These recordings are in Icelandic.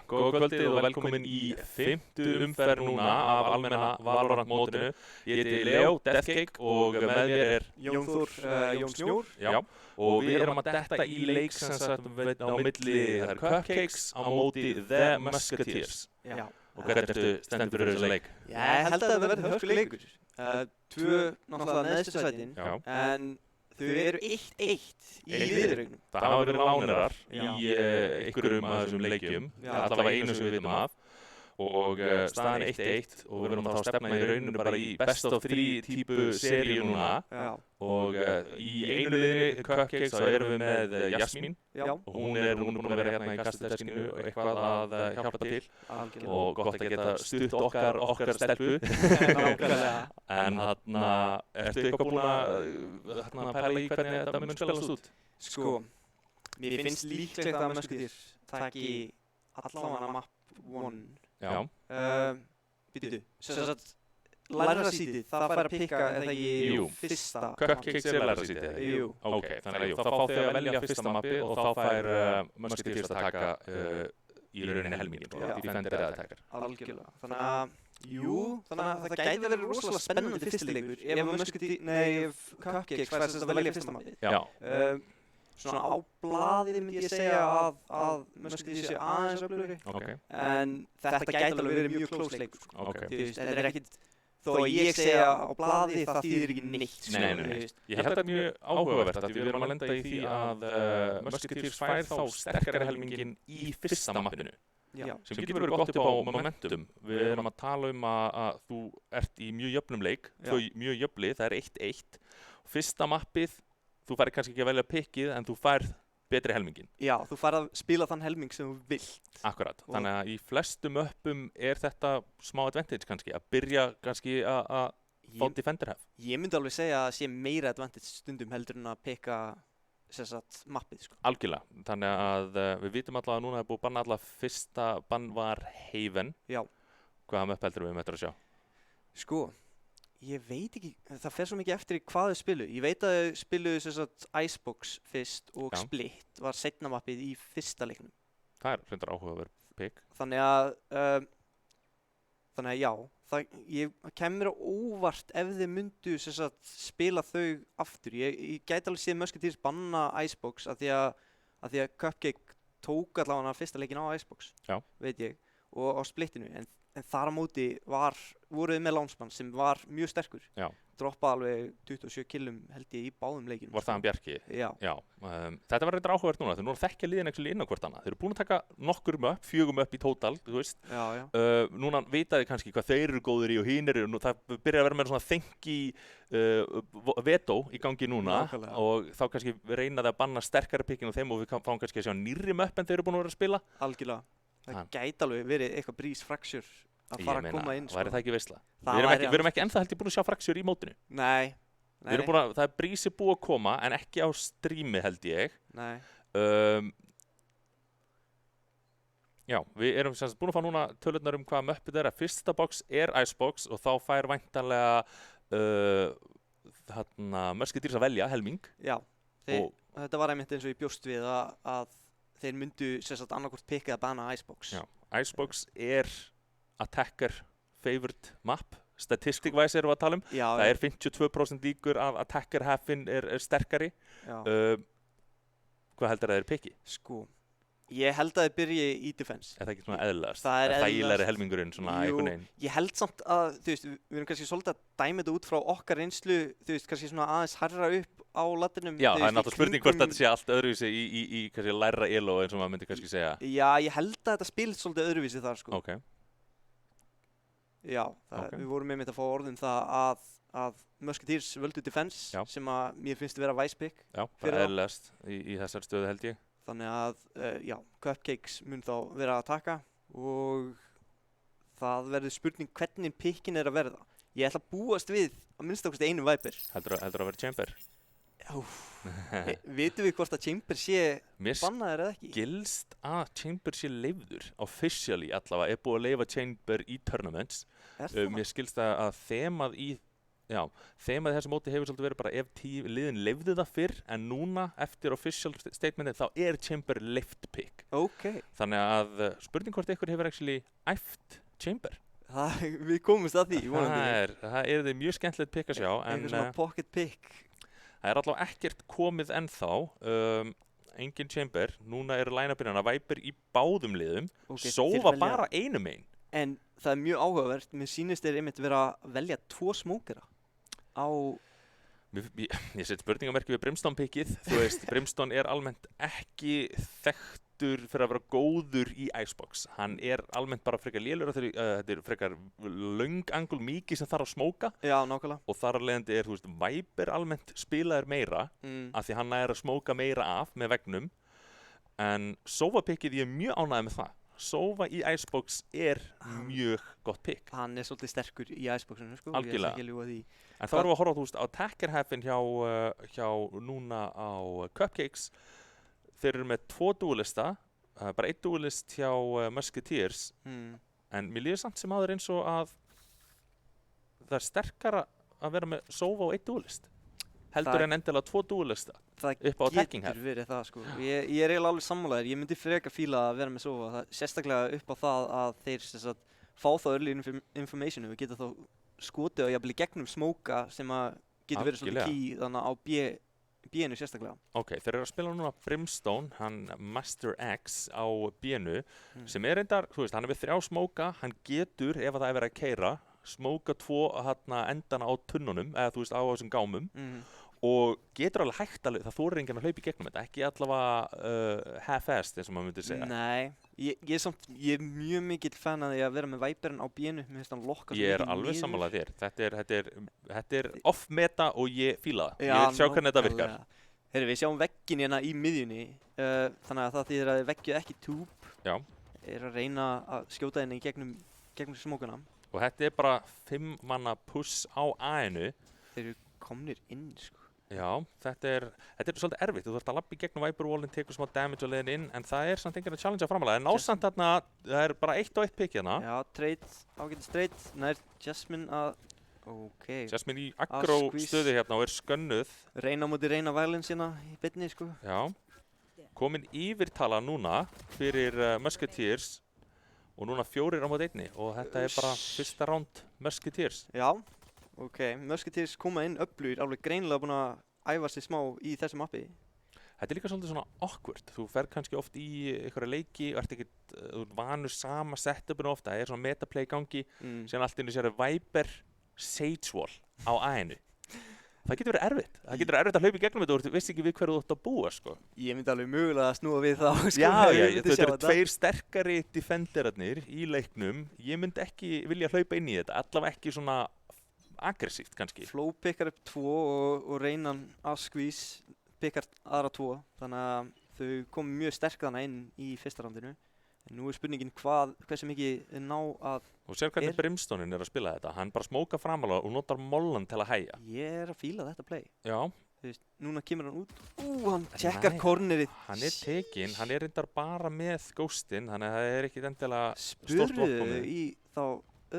Góða kvöldið og velkomin í 5. umferð núna af almenna Valorant mótinu. Ég heiti Leo Deathcake og með mér Jón Þór, Jón Snjór. Já, og við erum að detta í leik sem sagt á milli Cupcakes á móti The Musketeers. Já. Og hvernig ertu stendur fyrir þessu leik? Ég held að það verði hörkuleikur. Tvö náttúrulega neðstu sætin, en þau eru 1-1 í viðuregnum. Það hafa verið lánarar í einhverjum af þessum leikjum, allavega einu sem við vitum af. Og staðan 1-1 og við erum þá að stefna í rauninu bara í best of 3 típu seríu núna. Og í einu liðinu Cupcakes þá erum við með Jasmín og hún er búin að vera hérna í kastideskinu og eitthvað að hjálpa til. Og gott að geta stutt okkar stelpu. En þarna, ertu eitthvað búin að pæla í hvernig þetta mun spilast út? Sko, mér finnst líklegt að Musketeers taki allavega map 1. Já. Býtu, sem sagt, læra sítið, það fær að pikka eða ekki fyrsta. Cupcakes er læra sítið eða ekki? Jú. Ok, þannig að þá fá þau að velja fyrsta mappi og þá fær Musketeers að taka í rauninni helmingin og Defender eða Attacker. Algjörlega. Þannig að, þannig að það gæti verið rosalega spennandi fyrstileikur ef Cupcakes fær að velja fyrsta mappið. Já. Svona á blaðið myndi ég segja að Musketeers sé aðeins öflugri, en þetta gæti alveg verið mjög close leikur. Þetta er ekkit, þó að ég segja á blaðið það þýðir ekki neitt. Nei. Ég held að þetta er mjög áhugavert að við erum að lenda í því að Musketeers fær þá sterkari helmingin í fyrsta mappinu. Sem getur verið gott upp á momentum. Við erum að tala að þú ert í mjög jöfnum leik, mjög jöfnlið, það er 1-1. Fyrsta mappið, þú færð kannski ekki að velja pikkið en þú færð betri helmingin. Já, þú færð að spila þann helming sem þú vilt. Akkurat, þannig að í flestum möppum er þetta smá advantage kannski, að byrja kannski að fá defender hef. Ég myndi alveg segja að sé meira advantage stundum heldur en að pikka mappið sko. Algjörlega, þannig að við vitum allavega að núna er búið að banna allavega fyrsta bann var Haven. Já. Hvaða möpp heldur við eftir að sjá? Sko, ég veit ekki, það fer svo mikið eftir í hvað þau spilu. Ég veit að þau spiluðu Icebox fyrst og Split var seinna mappið í fyrsta leiknum. Það er reyndar áhugaverð pick. Þannig að já, ég kemur á óvart ef þið myndu spila þau aftur. Ég gæti alveg séð Musketeers banna Icebox af því að Cupcake tók allavega fyrsta leikin á Icebox, veit ég, og á Splitinu. En þar á móti voruð með Lánsmann sem var mjög sterkur. Já. Droppaði alveg 27 killum held ég í báðum leikinum. Var það hann Bjarki? Já. Þetta var reyndar áhugavert núna. Þeir nú þekkja liðin actually inn á hvort annað. Þeir eru búin að taka nokkur möpp, 4 möpp í tótal, þú veist. Já. Núna vitaði kannski hvað þeir eru góðir í og hinir eru. Það byrjar að vera meira svona þengi veto í gangi núna. Nákvæmlega. Og þá kannski reynaði að banna sterkari pikkin og þeim og við fáum kannski að sjá nýrri möpp en þeir eru búin að vera að spila. Algjörlega. Það gæti alveg verið eitthvað Breeze Fracture að fara að koma inn. Væri það ekki veisla? Við erum ekki ennþá held ég búin að sjá Fracture í mótinu. Nei. Það er Breeze búið að koma en ekki á streami held ég. Nei. Já, við erum búin að fá núna tölurnar hvað möppið er. Fyrsta box er Icebox og þá fær væntanlega Musketeers að velja helming. Já, þetta var einmitt eins og ég bjóst við að þeir myndu annarkvort pikka að banna Icebox. Já, Icebox er attacker favored map. Statistic-wise erum við að tala um. Já, það er 52% líkur að attacker halfin er sterkari. Hvað heldur það er pikki? Sko, ég held að þið byrji í defense. Er það ekki svona eðlast? Það er þægilegri helmingurinn svona einhvern veginn? Ég held samt að, þú veist, við erum kannski svolítið að dæma þetta út frá okkar reynslu, þú veist, kannski svona aðeins hærra upp á ladinum. Já, það er náttúrulega spurning hvort þetta sé allt öðruvísi í kannski læra elo eins og maður myndi kannski segja. Já, ég held að þetta spilt svolítið öðruvísi þar, sko. Ok. Já, við vorum einmitt að fá orðum það að Musketeers völdu defense sem að mér finnst að vera vice pick. Já, það er eðlast í þessar stöðu held ég. Þannig að, Cupcakes mun þá vera að taka og það verður spurning hvernig pickin er að verða. Ég ætla að búast við að minnst okkur einu Viper. Heldur að vera Chamber? Vitum við hvort að Chamber sé bannaður eða ekki? Mér skilst að Chamber sé leyfður, officially allavega, er búið að leyfa Chamber í tournaments. Mér skilst að þemað í þessu móti hefur svolítið verið bara ef liðin leyfðu það fyrr, en núna eftir official statementin þá er Chamber leyft pick. Okay. Þannig að spurning hvort ykkur hefur actually æft Chamber. Við komumst að því, vonandi. Það er þið mjög skemmtilegt pick að sjá. Eitthvað svona pocket pick. Það er allavega ekkert komið ennþá, engin Chamber, núna eru line-upin Viper í báðum liðum, Sova bara einu megin. En það er mjög áhugavert, mér sýnist þeir einmitt vera að velja 2 smókera á... Ég set spurningamerki við Brimstone pickið, þú veist, Brimstone er almennt ekki þekktur fyrir að vera góður í Icebox. Hann er almennt bara frekar lélur, þetta er frekar löng angul mikið sem þarf að smóka. Já, nákvæmlega. Og þar af leiðandi er, þú veist, Viper almennt spilaður meira, af því hann er að smóka meira af með vegnum. En Sova pickið, ég er mjög ánægður með það. Sova í Icebox er mjög gott pick. Hann er svolítið sterkur í Iceboxinu, sko. Algjörlega. Ég ætla ekki að ljúga því. En þá erum við að horfa á attacker halfin hjá núna á Cupcakes. Þeir eru með 2 duelista, bara 1 duelist hjá Musketeers. En mér líður samt sem aður eins og að það er sterkara að vera með Sova og 1 duelist. Heldur en endilega 2 duelista upp á attacking half. Það getur verið það, sko. Ég er eiginlega alveg sammálaður. Ég myndi frekar fíla að vera með Sova. Sérstaklega upp á það að þeir fá þá early informationu og geta þá skotið og jafnvel í gegnum smóka sem að getur verið svolítið key þannig á B-inu sérstaklega. Ok, þeir eru að spila núna Brimstone, hann Master X á B-inu sem er reyndar, þú veist, hann er við 3 smóka, hann getur, ef það er verið að keyra, smóka 2 endana á tunnunum, eða þú veist á þessum gámum og getur alveg hægt alveg, það þorir enginn að hlaupa í gegnum þetta, ekki allavega half-assed eins og maður myndi segja. Nei, ég er mjög mikill fan að því að vera með Viperinn á B-inu, mér finnst hann lokka svo mikið niður. Ég er alveg sammálað þér, þetta er off-meta og ég fíla það, ég vil sjá hvernig þetta virkar. Herri, við sjáum veggin hérna í miðjunni, þannig að það þýðir að veggið ekki tube, er að reyna að skjóta henni í gegnum smókuna. Og þetta bara 5 manna puss á A-inu. Þeir eru komnir inn, sko. Já, þetta er svolítið erfitt. Þú þarft að labba í gegnum Viper-wallin, tekur smá damage á leiðin inn, en það samt enginn að challengea framalega. En ásamt þarna, það bara 1 og 1 pick hérna. Já, trade, ágætis trade. Nær Jasmine að, Jasmine í aggro stöðu hérna og skönnuð. Reyna á móti reyna violence hérna í beinni, sko. Já, komin yfirtala núna fyrir Musketeers og núna 4 á móti 1 og þetta bara fyrsta round Musketeers. Já. Musketeers koma inn öflugir, alveg greinilega búin að æfa sig smá í þessu mappi. Þetta er líka svolítið svona awkward. Þú fer kannski oft í einhverja leiki og ert ekkert, þú vanur sama setupinu ofta. Það svona metaplay í gangi, síðan allt inni sér Viper Sage Wall á A-inu. Það getur verið erfitt. Það getur verið erfitt að hlaupa í gegnum þetta og þú veist ekki við hverju þú ætti að búa, sko. Ég myndi alveg mögulega að snúa við þá, sko. Já, þetta eru 2 sterkari defenderarnir í leiknum. Ég myndi ekki vilja hlaupa inn í þetta, allavega ekki svona aggressíft kannski. Flow pickar upp 2 og reynan að squeeze pickar aðra 2. Þannig að þau komu mjög sterk þarna inn í fyrsta roundinu. En nú spurningin hversu mikið ná að... Og sér hvernig Brimstoneinn að spila þetta. Hann bara smókar framalega og notar mollan til að hægja. Ég að fíla þetta play. Já. Þú veist, núna kemur hann út. Hann tjekkar cornerið. Hann tekinn, hann reyndar bara með ghostinn, þannig að það ekki endilega stórt vopn. Spurðu í þá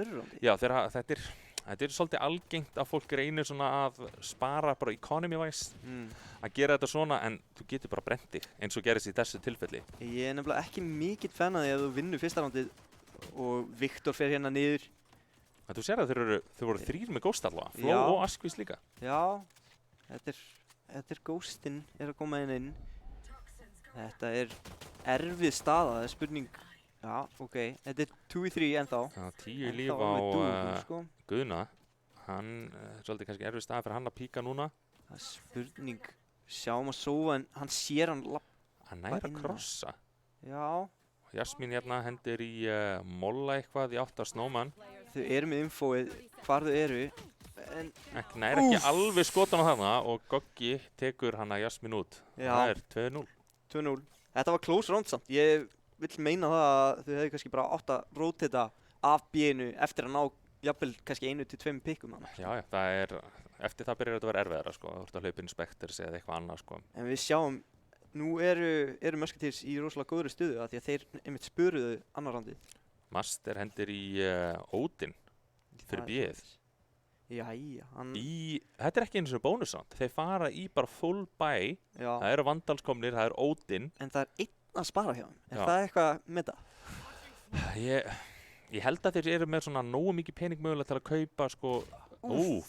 öðru roundi? Já, þetta er svolítið algengt að fólk reynir svona að spara bara economy-wise að gera þetta svona, en þú getur bara brent þig eins og gerist í þessu tilfelli. Ég nefnilega ekki mikill fan að því að þú vinnur fyrsta roundið og Viktor fer hérna niður. En þú sér að þau voru 3 með Ghost allavega, Flow og Asquith líka. Já, þetta er Ghostinn að koma inn. Þetta er erfið staða, það er spurning. Já, þetta er 2-3 ennþá. Já, 10 líf á Guðna. Hann svolítið kannski erfið stað fyrir hann að píka núna. Það er spurning. Sjáum að sófa en hann sér hann Hann nær að krossa. Já. Jasmine hérna hendir í molla eitthvað í átt að Snowman. Þau eru með infóið hvar þau eru. En nær ekki alveg skotan á þarna og Goggi tekur hann að Jasmine út. Já. Það er 2-0. 2-0. Þetta var close round samt. Ég vill meina það að þau hefði kannski bara átt að rotata af B-inu eftir að ná jafnvel kannski 1-2 pikkum hann. Já, eftir það byrjar þetta að vera erfiðara, sko. Þú ert að hlaupa inn Spectres eða eitthvað annað, sko. En við sjáum, nú eru Musketeers í rosalega góðri stuðu af því að þeir einmitt spuruðu annar roundið. Master hendir í Odin fyrir B-ið. Jæja, Þetta er ekki eins og bónusround. Þeir fara í bara full buy. Já. Það eru Vandals komnir, það er Odin. En það er að spara hjá þeim. Er það eitthvað með það? Ég held að þeir eru með svona nógu mikið pening mögulega til að kaupa, sko.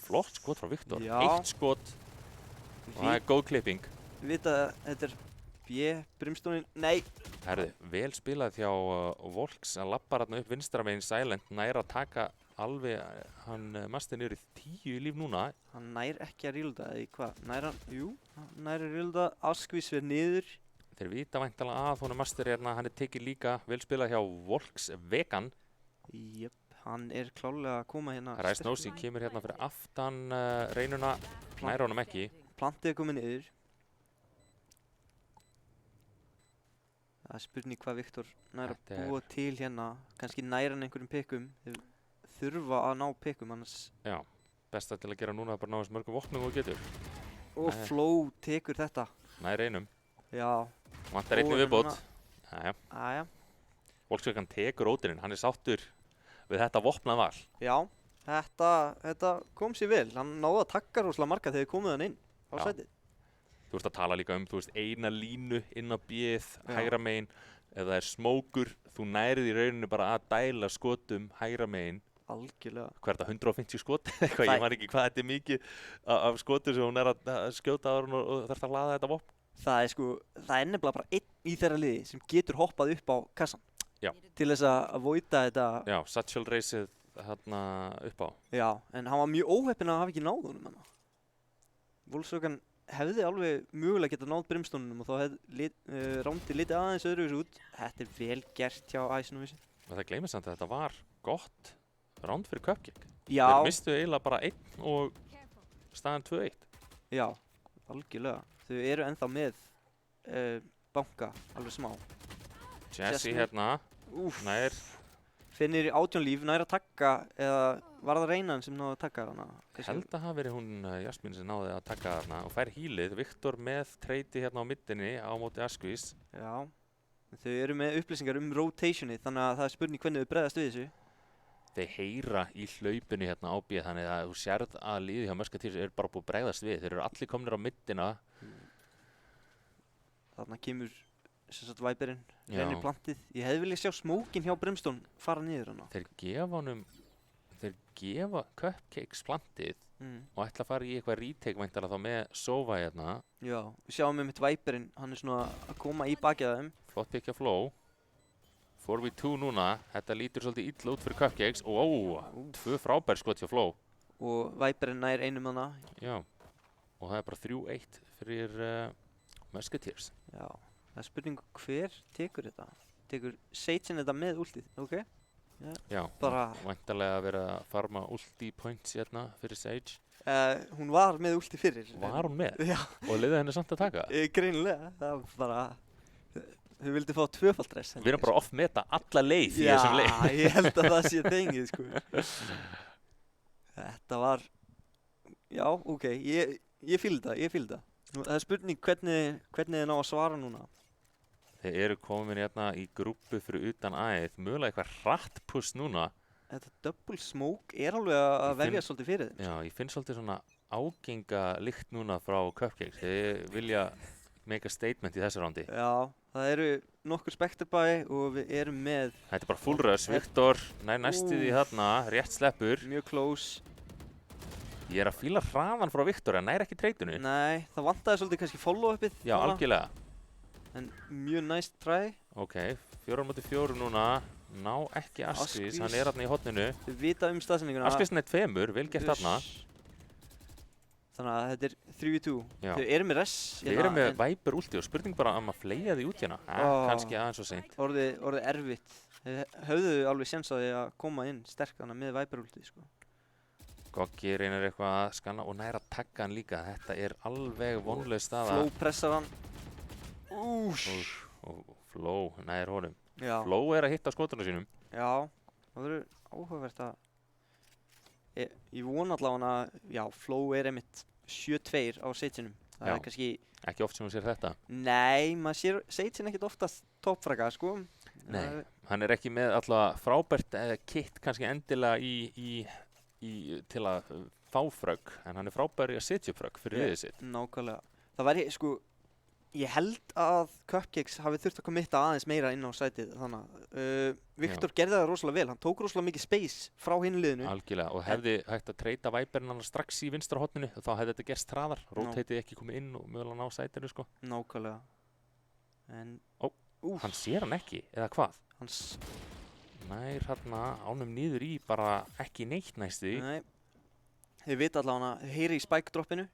Flott skot frá Viktor. 1 skot. Og það er góð klipping. Við vita að þetta er Brimstoneinn. Nei. Herðu, vel spilað hjá Volks að labba hérna upp vinstra megin Silent, nær að taka alveg, hann Master niður í 10 líf núna. Hann nær ekki að rílda, eða hvað? Nær hann? Jú, hann nær að rílda, Asquith verð niður. Þeir vita væntanlega að honum Master hérna, hann tekið líka vel spilað hjá Volks Vegan. Jöp, hann klálega að koma hérna. Rise Nosey kemur hérna fyrir aftan reynuna, nær honum ekki. Plantið komið niður. Það er spurning hvað Viktor nær að búa til hérna. Kannski nær hann einhverjum pikkum. Þeir þurfa að ná pikkum annars. Já, besta til að gera núna er bara ná þess mörgum vopnum og getur. Og Flow tekur þetta. Nær einum. Já. Vantar einnig viðbót. Jæja. Volkswagen tekur Odininn, hann sáttur við þetta vopnað val. Já, þetta kom sér vel. Hann náði að takka rosalega marga þegar komið hann inn á sætið. Þú veist að tala líka eina línu inn á B-ið, hægra megin. Ef það er smókur, þú nærið í rauninu bara að dæla skotum hægra megin. Algjörlega. Hvað er þetta, 150 skot? Ég man ekki hvað þetta er mikið af skotum sem hún að skjóta á hann og þarf að laða þetta vopn. Það er nefnilega bara einn í þeirra liði sem getur hoppað upp á kassan. Já. Til þess að voita þetta. Já, Satchel reysið hérna upp á. Já, en hann var mjög óheppinn að hafa ekki náð honum hann. Volkswagen hefði alveg mögulega getað náð Brimstoneinn og þá hefði rándið litið aðeins öðruvísi út. Þetta er vel gert hjá Ice. Það gleymist samt að þetta var gott ránd fyrir Cupcake. Já. Þeir mistu eiginlega bara 1 og staðan 2-1. Já, algjörlega. Þau eru ennþá með banka alveg smá. Jesse hérna, nær. fer niður í 18 líf, nær að taka, eða var það Reynan sem náði að taka hana? Ég held að hafi verið hún Jasmín sem náði að taka hana og fær hýlið. Viktor með treyti hérna á middinni á móti Askvís. Já, þau eru með upplýsingar rotationi, þannig að það er spurning hvernig þau bregðast við þessu. Þeir heyra í hlaupinu hérna á B, þannig að þú sérð að liðið hjá Musketeers er bara búið að bregðast við. Þeir eru allir komnir á middina. Þarna kemur sem sagt Viperinn, rennir plantið. Ég hefði viljað sjá smókin hjá Brimstone fara niður hana. Þeir gefa Cupcakes plantið og ætla að fara í eitthvað retake væntanlega þá með Sova hérna. Já, við sjáum með Viperinn, hann er svona að koma í bakið á þeim. Flott pick hjá Flow. 4v2 núna, þetta lítur svolítið illa út fyrir Cupcakes og 2 frábær skot hjá Flow. Og Viperinn nær einum hana. Já, og það er bara 3-1 fyrir Musketeers. Já, það er spurning hver tekur þetta? Tekur Sage þetta með ultið, ok? Já, bara væntanlega að vera að farma ulti points hérna fyrir Sage. Hún var með ulti fyrir. Var hún með? Já. Og liðið henni samt að taka? Greinilega, það var bara... Þau vildi fá 2-falt rest. Við erum bara off-meta alla leið í þessum leið. Já, ég held að það sé þengið, sko. Þetta var... Já, ok, ég fíl það. Það er spurning hvernig þið ná að svara núna. Þeir eru komin hérna í grúpu fyrir utan æð, mögulega eitthvað hrattpuss núna. Þetta double smoke er alveg að velja svolítið fyrir þeim. Já, ég finn svolítið svona ágenga lykt núna frá Cupcakes. Þeir vilja make a statement í þessu rándi. Já, það eru nokkur Spectre-bæ og við erum með... Þetta er bara full rush, Viktor nær næstið í þarna, rétt sleppur. Mjög close. Ég er að fíla hraðan frá Viktor, en nær ekki treytunu. Nei, það vantaði svolítið kannski follow-upið. Já, algjörlega. En mjög nice try. Ok, 4-4 núna, ná ekki Askvís, hann er hérna í hotninu. Þau vita staðsendinguna. Askvís er 2, vel gert þarna. Þannig að þetta er 3v2. Já. Þau eru með res. Þau eru með Viper ulti og spurning bara að maður fleia því út hérna. Kannski aðeins og seint. Orðið erfitt. Þau höfðu alveg séns á því að koma inn sterk þannig með Viper ulti, sko. Goggi reynir eitthvað að skanna og næra að tagga hann líka. Þetta er alveg vonlaus staða. Flow pressar hann. Og Flow nær honum. Já. Flow er að hitta skotunum sínum. Já, það verður áhugavert að... Ég vona allavega að, já, Flow er einmitt 7-2 á Sage-inum. Það er kannski... Ekki oft sem hún sér þetta. Nei, maður sér Sage-in ekkert oftast toppfraka, sko. Nei, hann er ekki með alltaf frábært kit kannski endilega til að fá frögg, en hann er frábær í að setja upp frögg fyrir liðið sitt. Nákvæmlega. Það væri, sko, ég held að Cupcakes hafi þurft að kommitta aðeins meira inn á sætið, þannig að Viktor gerði það rosalega vel, hann tók rosalega mikið space frá hinu liðinu. Algjörlega, og hefði hægt að treyta Viperinn hann strax í vinstra hotninu, þá hefði þetta gerst hraðar, rotateið ekki komið inn og mögulega ná sætinu, sko. Nákvæmlega. En... Hann sér hann ekki, eða hvað? Hans... Nær hérna ánum niður í bara ekki neitt næstu. Nei. Þau vita allavega hann, þau heyri í spike droppinu.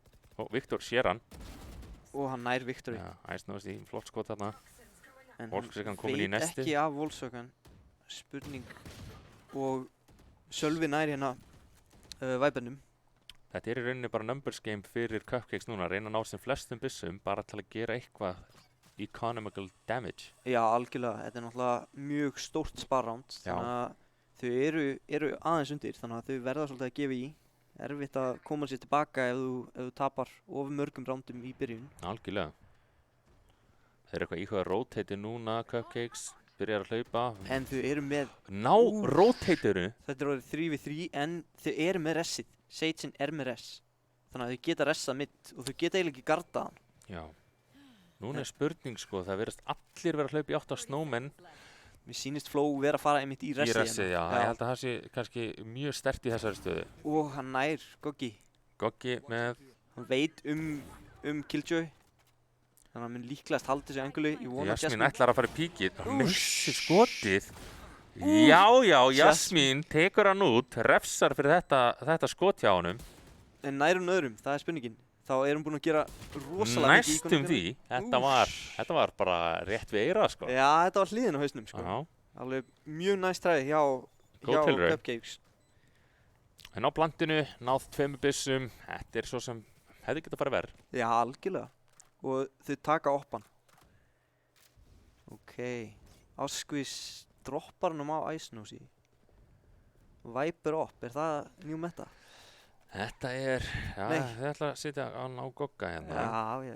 Og Viktor sér hann. Og hann nær Viktori. Já, æsnáðist í flott skot þarna. En Volkswagen komin í veit nesti. ekki af Volkswagen. Spurning. Og Sölvi nær hérna Vipernum. Þetta er í rauninni bara numbers game fyrir Cupcakes núna. Reyna að ná sem flestum byssum bara til að gera eitthvað economical damage. Já, algjörlega. Þetta er náttúrulega mjög stórt sparround. Þannig að þau eru aðeins undir. Þannig að þau verða svolítið að gefa í. Erfitt að koma sér tilbaka ef þú tapar of mörgum rándum í byrjun. Algjörlega. Þeir eru eitthvað íhuga rotate núna, Cupcakes. Byrjar að hlaupa. En þau eru með... rotateuru? Þetta er orðið 3v3 en þau eru með ressið. Sage-in er með res. Þannig að þau geta ressað mitt og þau geta eiginlega ekki gardað hann. Já. Núna er spurning, sko. Það verðast allir vera að hlaupa í átt á Snowmen. Mér sýnist Flow vera að fara einmitt í ressið. Í ressið, já. Ég held að það sé kannski mjög sterkt í þessari stöðu. Og hann nær Goggi. Goggi með... Hann veit Killjoy. Þannig að hann mun líklegast halda þessu angulu. Jasmín ætlar að fara í píkið. Hann missir skotið. Já, Jasmín tekur hann út, refsar fyrir þetta skot hjá honum. En nær öðrum, það er spurningin. Þá er hún búin að gera rosalega mikið. Næstum því. Þetta var bara rétt við eyrað, sko. Já, þetta var hliðin á hausnum, sko. Já. Alveg mjög næst træði hjá Cupcakes. En á blandinu, náð 2 byssum. Þetta er svo sem hefði getað farið verð. Já, algjörlega. Og þau taka oppan. Ok. Askvís droppar hann á Ice Nose í. Viper Op, það new meta? Þetta já, Nei. þið ætla að sitja á Gogga hérna. Já.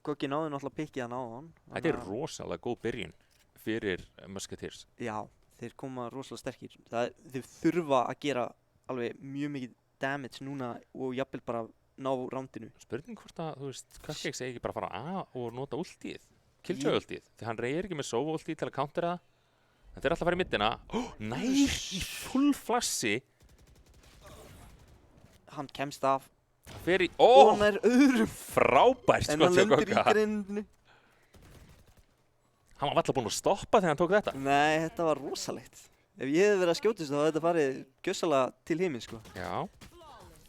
Goggi náði náttúrulega pikkið hann á hann. Þetta rosalega góð byrjun fyrir Musketeers. Já, þeir koma rosalega sterkir. Þeir þurfa að gera alveg mjög mikið damage núna og jafnvel bara ná rándinu. Spurning hvort að, þú veist, Cupcakes eigi ekki bara að fara að og nota ultið, Killjoy-ultið. Því hann reyðir ekki með Sova-ultið til að countera það. En þeir er alltaf að fara í middina. Nær í full flassi. Hann kemst af. Fyrir, Og hann öðrum. frábært En hann skot hjá lendir í Gogga. grindinu. Hann var alltaf búinn að stoppa þegar hann tók þetta. Nei, þetta var rosalegt. Ef ég hefði verið að skjóta þessu þá hefði þetta farið gjössalega til himinn, sko. Já.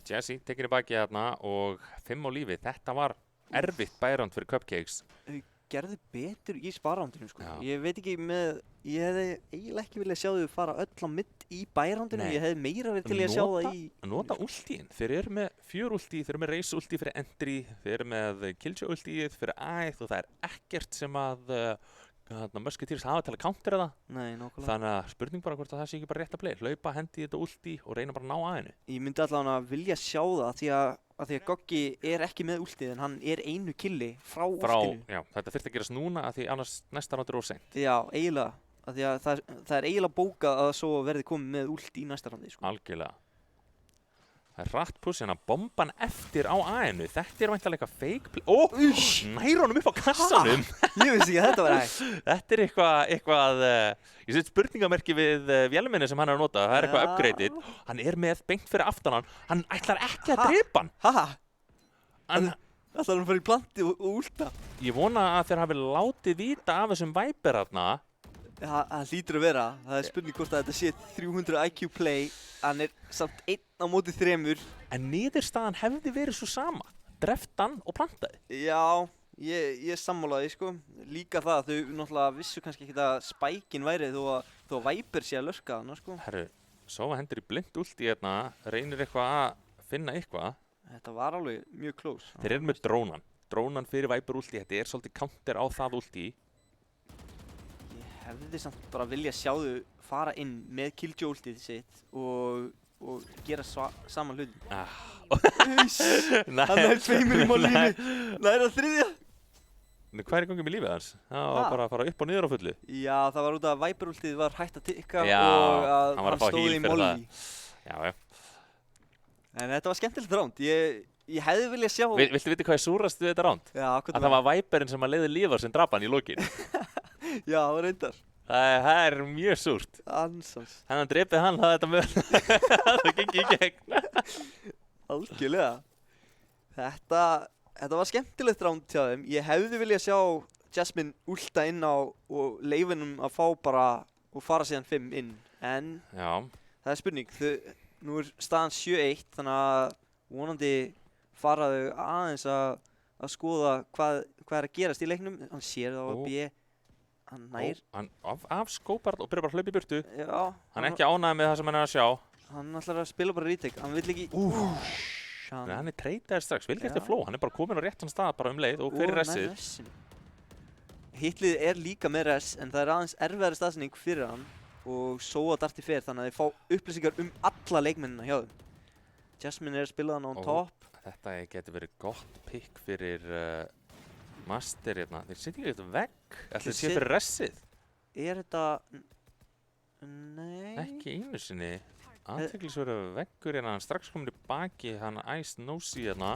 Jesse tekir í baki hérna og 5 á lífi. Þetta var erfitt bærand fyrir Cupcakes. Gerðu betur í sparándinu, sko. Já. Ég veit ekki ég hefði eiginlega ekki viljað sjá þau fara öll á midd í bærándinu. Nei. Ég hefði meira verið til að sjá það í... Nota ultíin. Þeir eru með 4 ultí, þeir eru með Raze ultí fyrir Entry, þeir eru með Killjoy ultíið fyrir Æð og það er ekkert sem að Musketeers hafa til að countera það. Nei, nákvæmlega. Þannig að spurning bara hvort að það sé ekki bara rétt að play. Hlaupa, hendi í þetta ultí og reyna bara að ná aðeinu. Ég myndi allavega að vilja sjá það því að Goggi er ekki með últið en hann er einu killi frá últinu. Já, þetta þurfti að gerast núna að því annars næsta ránd er of seint. Já, eiginlega. Af því að það er eiginlega bókað að svo verði komið með últi í næsta rándi, sko. Algjörlega. Það er hratt puss hérna, bomban eftir á aðeinu. Þetta er væntanlega eitthvað fake play. Nær honum upp á kassanum. Ég vissi ekki að þetta var hægt. Þetta er eitthvað ég set spurningamerki við vélmenni sem hann er að nota. Það er eitthvað upgradeið. Hann er með beint fyrir aftan hann. Hann ætlar ekki að drepa hann. Haha, Hann, ætlar hann að fara í planti og últa? ég vona að þeir hafi látið vita af þessum Viper þarna. Það hlýtur að vera. Það er spurning hvort að þetta sé 300 IQ play. Hann er samt 1 á móti 3. En niðurstaðan hefði verið svo sama. Dreft hann og plantaði. Já, ég sammálaði, sko. Líka það, þau náttúrulega vissu kannski ekki að spækin væri þó að Viper sé að lurka hana, sko. Herru, Sova hendur í blind ulti hérna, reynir eitthvað að finna eitthvað. Þetta var alveg mjög close. Þeir eru með drónan. Drónan fyrir Viper ulti, þetta er svolítið counter á það ulti. Ég hefði samt bara vilja sjá þau fara inn með Killjoy ultið sitt og gera sama hlutin. Hann er 2 í málínu. Nær að 3. Hvað er í gangi með lífið hans? Það var bara að fara upp og niður á fullu. Já, það var út af að Viper ultið var hægt að tikka Já, og að hann var að fá stóð heal í fyrir molly. það. Já. En þetta var skemmtilegt ránd. Ég hefði viljað sjá... Viltu vita hvað er súrast við þetta ránd? Já, Að það var Viperinn sem að leiði lífar sem drapa hann í lokin. Já, reyndar. Það er mjög súrt. Ansans. Hann drepið hann, það þetta með það gengi í gegn. Algjörlega. Þetta var skemmtilegt ránd hjá þeim. Ég hefði viljað sjá Jasmine últa inn á og leifinum að fá bara og fara síðan 5 inn. En Já. það er spurning. Nú er staðan 7-1 þannig að vonandi fara þau aðeins að skoða hvað er að gerast í leiknum. Hann sér það á að B. Hann nær. Hann af skópar og byrjar bara að hlaupa í burtu. Já. Hann er ekki ánægð með það sem hann er að sjá. Hann ætlar að spila bara retake. Hann vill ekki... Hann er treytaður strax, vildi eftir Já. flow. Hann er bara komin á réttan stað bara um leið og fyrir ressið. Hitlið er líka með res en það er aðeins erfiðari staðsending fyrir hann og Sova darti fer þannig að þeir fá upplýsingar alla leikmennina hjá þeim. Jasmine er að spila hann á top. Þetta getur verið gott pick fyrir Master hérna. Þeir sitja ekki eitthvað vegg. Ætli sé fyrir ressið. Er þetta... Nei... Ekki einu sinni. Athyglisverður veggur hérna. Hann strax komin í baki. Hann Ice Nosy hérna.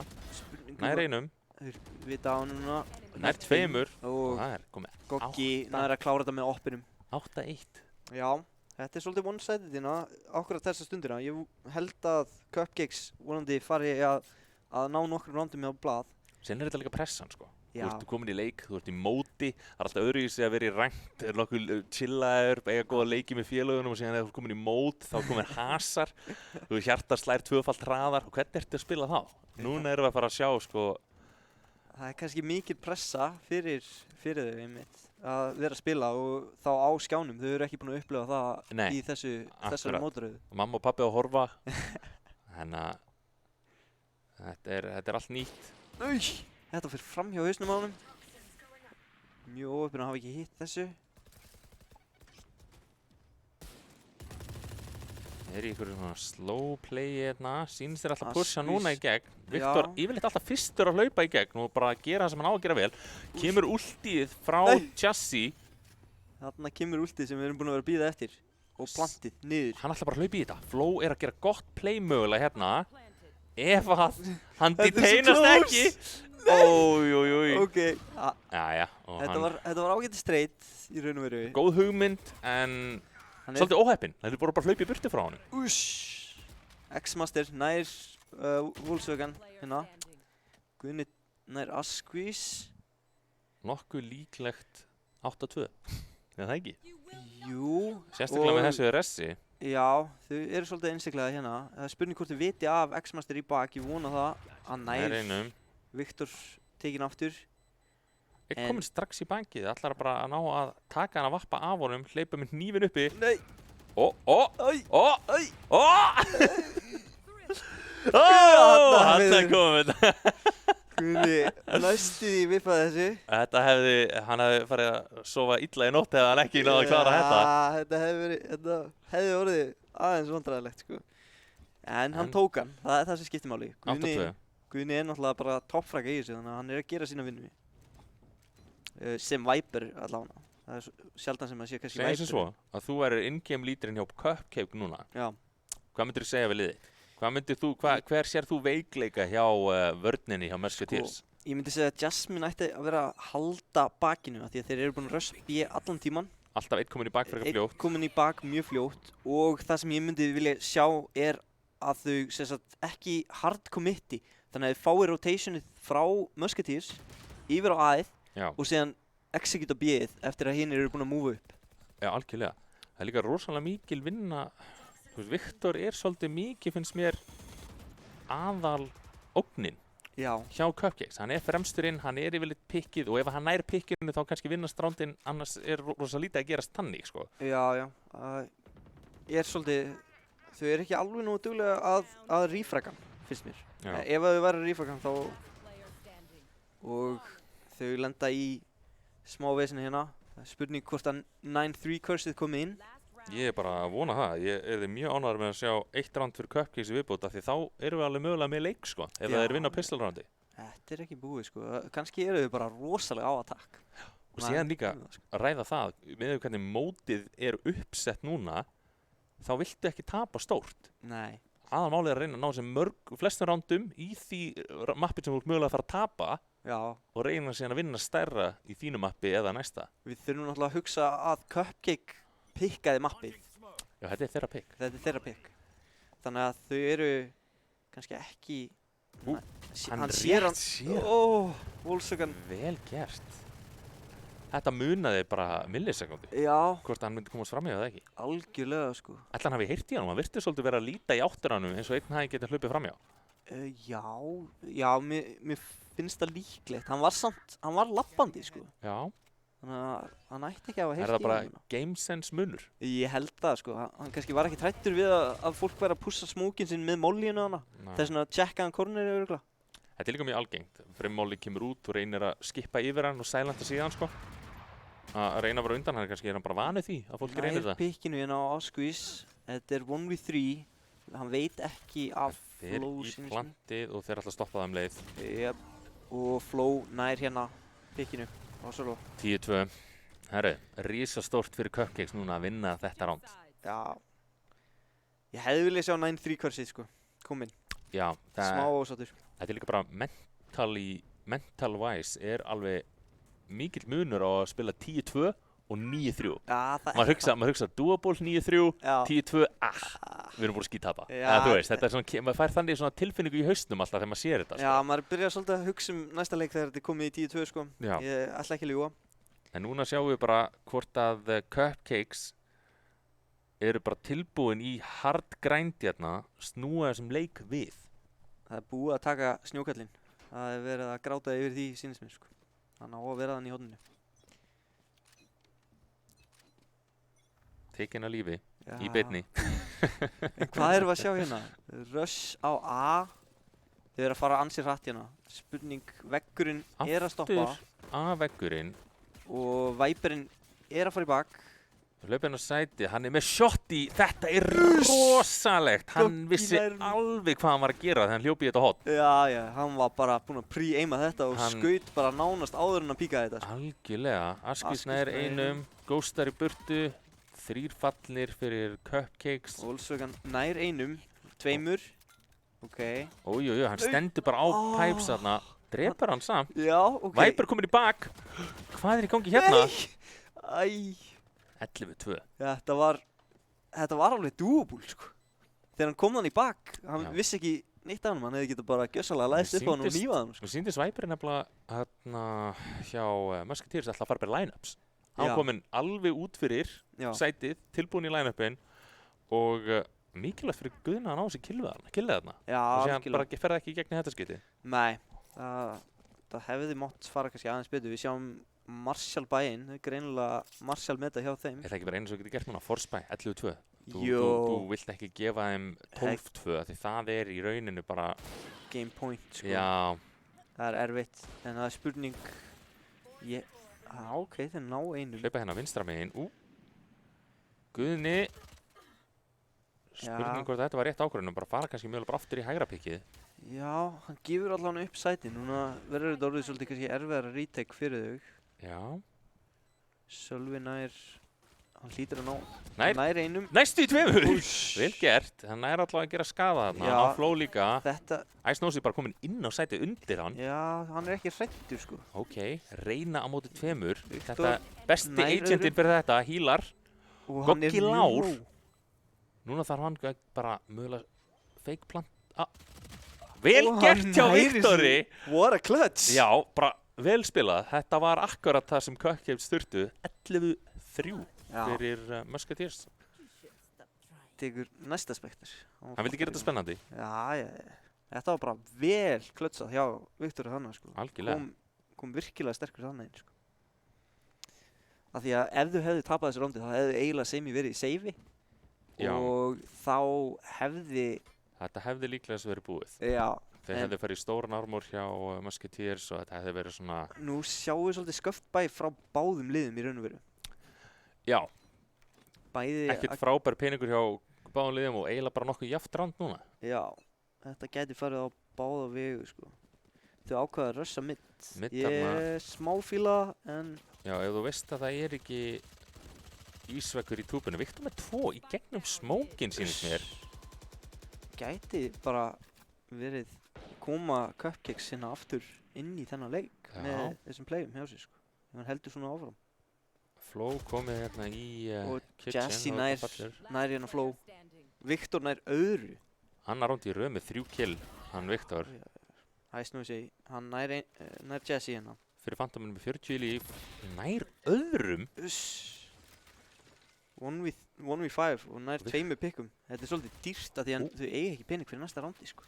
Nær einum. Þeir vita á hann núna. Nær 2. Og það er komið. Goggi nær að klára þetta með oppinum. 8-1. Já, þetta er svolítið one-sided hérna akkurat þessa stundina. Ég held að Cupcakes vonandi fari að ná nokkrum rándum með á blað. Sen er þetta líka pressan sko. Já. Þú ert komin í leik, þú ert í móti, það er alltaf öðruvísi að vera í rangt, er nokkuð chillaður, eiga góða leiki með félögunum og síðan þegar þú ert komin í mót, þá er komin hasar, þú hjartar slær 2-falt hraðar og hvernig ertu að spila þá? Núna erum við að fara að sjá sko. Það er kannski mikil pressa fyrir þau einmitt að vera að spila og þá á skjánum. Þau eru ekki búin að upplifa það Nei, í þessari mótaröðu. Mamma og pabbi að horfa, þannig að þetta er allt nýtt. Þetta fyrir fram hjá hausnum á honum. Mjög óöfn að hafa ekki hitt þessu. í einhverju svona slow play hérna, sýnist þér alltaf að pusha Asquith. núna í gegn. Viktor yfirleitt alltaf fyrstur að hlaupa í gegn og bara gera það sem hann á að gera vel. Kemur ultið frá Chassis. Þarna kemur últið sem við erum búin að vera að bíða eftir og plantið niður. Hann ætla bara að hlaupa í þetta. Flow er að gera gott play mögulega hérna. Ef að hann detainast ekki. Ójújúj. Ok. Jæja. Þetta var ágætið straight í raun og veru. Góð hugmynd en svolítið óheppinn. Það er bara að hlaupa í burtu frá honum. Úsh. X-Master nær Volkswagen hérna. Guðni nær Asquith. Nokkuð líklegt 8-2. Er það ekki? Jú. Sérstaklega með þessu ressi. Já, þau eru svolítið einstaklega hérna. Það er spurning hvort þau viti af X-Master í bak. Ég vona það að nær Viktor tekinn aftur. Ég komin strax í bankið, ætlar bara að ná að taka hann að vappa af honum, hleypa með hnífin uppi. Nei. Hann er komin. Guðni, næstuð í vippaði þessu. Hann hefði farið að sofa illa í nótt ef hann ekki náði að klára þetta. Þetta hefði orðið aðeins vandræðilegt, sko. En hann tók hann, það er það sem skiptir máli. 8-2. Guðni er náttúrulega bara toppfraka í þessu, þannig að hann er að gera sína vinnu. Sem Viper allavega. Það er sjaldan sem að sé kannski Viper. Segðu sem svo að þú værir in-game lítirinn hjá Cupcake núna. Já. Hvað myndir þú segja við liðið? Hver sér þú veikleika hjá vörninni hjá Musketeers? Ég myndi segja að Jasmine ætti að vera að halda bakinu af því að þeir eru búin að rush B allan tíman. Alltaf einn komin í bak frekar fljótt. Einn komin í bak mjög fljótt og það sem ég myndi vilja sjá er að þau sem sagt ekki hard committi. Þannig að þau fái rotationið frá Musketeers yfir á A-ið og síðan execute á B-ið eftir að hinir eru búin að move upp. Já, algjörlega. Það er líka rosalega mikil vinna. Viktor er svolítið mikið, finnst mér, aðal ógnin hjá Cupcakes. Hann er fremsturinn, hann er yfirleitt pikkið og ef hann nær pikkinu þá kannski vinnast rándinn, annars er rosalega lítið að gerast þannig, sko. Já. Ég er svolítið, þau eru ekki alveg nú duglega að rífragan, finnst mér. Ef þau verður rífragan þá og þau lenda í smá veseni hérna. Það er spurning hvort að 9-3 cursið komið inn. Ég er bara að vona það. Ég er mjög ánægður með að sjá 1 round fyrir Cupcakes í viðbót af því þá erum við alveg mögulega með leik, sko, ef það er vinna pistol roundi. Þetta er ekki búið, sko. Kannski eru þau bara rosalega á attack. Og síðan líka að ræða það, með hvernig mótið er uppsett núna, þá viltu ekki tapa stórt. Nei. Aðalmálið er að reyna að ná sem flestum roundum í því mappið sem þú ert mögulega að fara að tapa. Já. Og reyna síðan að vinna stærra í þínu mappi eða næsta. Við þurfum náttúrulega að hugsa að Cupcake pikkaði mappið. Já, þetta er þeirra pikk. Þetta er þeirra pikk. Þannig að þau eru kannski ekki... Hann sér hann. Volkswagen. Vel gert. Þetta munaði bara millisekundu. Já. Hvort hann myndi komast fram í það ekki. Algjörlega, sko. Ætli hann hafi heyrt í hann? Hann virtist svolítið vera að líta í áttir hann eins og einn hafi getið hlaupið fram hjá. Já, mér finnst það líklegt. Hann var lappandi, sko. Já. Þannig að hann ætti ekki að hafa heyrt í hann. Er það bara game sense munur? Ég held það, sko. Hann kannski var ekki hræddur við að fólk væri að pussa smókin sinn með mollíinu hana. Það er svona að checka hann corneri örugglega. Þetta er líka mjög algengt. Fremmolli kemur út og reynir að skippa yfir hann og silenta síðan, sko. Að reyna að vera undan hann, kannski er hann bara vanið því að fólki reynir það. Nær pikkinu hérna á Asquith. Þetta er 1v3. Hann veit ekki af Flow sinni. Þeir í plantið og þeir ætla að stoppa það um leið. Jep. Og Flow nær hérna pikkinu. 10-2. Herru, risastórt fyrir Cupcakes núna að vinna þetta round. Já. Ég hefði viljað sjá 9-3 cursið, sko. Kominn. Já. Smá ósáttur. Þetta er líka bara mental wise er alveg mikill munur á að spila 10-2 og 9-3. Já, maður hugsa doable 9-3, 10-2, við erum búin að skítapa. Þú veist, þetta er svona, maður fær þannig svona tilfinningu í hausnum alltaf þegar maður sér þetta. Já, maður byrjar svolítið að hugsa næsta leik þegar þetta er komið í 10-2, sko. Já. Ég ætla ekki að ljúga. En núna sjáum við bara hvort að Cupcakes eru bara tilbúin í hard grind hérna, snúa þessum leik við. Það er búið að taka snjókallinn. Það er verið að gráta yfir því sýnist mér, sko. Þannig á að vera þann í horninu. Tekinn að lífi, í beinni. En hvað erum við að sjá hérna? Rush á A. Þau eru að fara ansið hratt hérna. Spurning, veggurinn er að stoppa. Aftur A-veggurinn. Og Viperinn er að fara í bak. Hlaupinn á sæti, hann með shot í, þetta rosalegt, hann vissi alveg hvað hann var að gera þegar hann hljóp í þetta hot. Já, hann var bara búinn að pre-aima þetta og skaut bara nánast áður en að píka þetta. Algjörlega, Aski Snær einum, ghostar í burtu, 3 fallnir fyrir Cupcakes. Volkswagen nær einum, 2. Ójújú, hann stendur bara á pipes þarna, drepar hann samt. Já, Viper kominn í bak. Hvað í gangi hérna? Nei, 11-2. Þetta var alveg doable, sko. Þegar hann kom þann í bak, hann vissi ekki neitt af hann, hann hefði getað bara gjössalega læst upp á hann og nýfað hann, sko. Mér sýndist Viper nefnilega hérna hjá Musketeers alltaf að fara bara line-ups. Hann kominn alveg út fyrir sætið, tilbúinn í line-upin og mikilvægt fyrir Guðna að ná þessi killið þarna. Já, og síðan bara ferði ekki í gegn í þetta skiti. Nei, það hefði mátt fara kannski aðeins betur. Við sjáum Marshall bæinn, greinilega Marshall með þetta hjá þeim. Er það ekki bara einu sem þú getur gert núna? Force bæ, 11-2. Þú vilt ekki gefa þeim 12-2 því það í rauninu bara game point, sko. Já. Það erfitt, en það spurning. Þeir ná einum. Hlaupa hérna vinstra megin. Guðni. Spurning hvort þetta var rétt ákvörðun, bara fara kannski mögulega bara aftur í hægra pikkið. Já, hann gefur allavega upp sæti. Núna verður þetta orðið svolítið kannski erfiðara retake fyrir þau. Já. Sölvi nær, hann hlýtur að nær einum. Næstu í 2. Vel gert, hann nær allavega að gera skaða þarna. Hann fló líka. Ice Nose bara komin inn á sæti undir hann. Já, hann ekki hræddur, sko. Reyna á móti 2. Þetta besti agentinn fyrir þetta, healar. Goggi Lár. Núna þarf hann bara mögulega fake plant. Vel gert hjá Viktori. What a clutch. Já, bara vel spilað. Þetta var akkurat það sem Cupcakes þurftu. 11-3 fyrir Musketeers. Tekur næsta spektur. Hann vildi gera þetta spennandi. Já. Þetta var bara vel klötsað hjá Viktori þannig, sko. Algjörlega. Kom virkilega sterkur þannig, sko. Af því að ef þau hefðu tapað þessu róndi þá hefðu eiginlega semi verið í seifi. Og þá hefði þetta hefði líklega verið búið. Já. Þeir hefði farið í stóran armor hjá Musketeers og þetta hefði verið svona. Nú sjáum við svolítið sköft bæ frá báðum liðum í raun og veru. Já. Bæði ekkert frábær peningur hjá báðum liðum og eiginlega bara nokkuð jafnt ránd núna. Já. Þetta gæti farið á báða vegu, sko. Þau ákvaða að rössa mitt. Ég smá fíla en. Já, ef þú veist að það ekki ísveggur í túpunum. Viktor með 2 í gegnum smókin sínist mér. Gæti bara verið koma Cupcakes sinna aftur inn í þennan leik með þessum playum hjá sig, sko. Ef hann heldur svona áfram. Fló komið hérna í kitchen. Og Jesse nær hérna Fló. Viktor nær öðru. Annar ránd í röð með 3 kill, hann Viktor. Hæst nú sé, hann nær Jesse hérna. Fyrir Phantomin með 40 líf, nær öðrum. 1v5 og nær 2 pikkum. Þetta svolítið dýrt að því að þau eigi ekki pening fyrir næsta rándi, sko.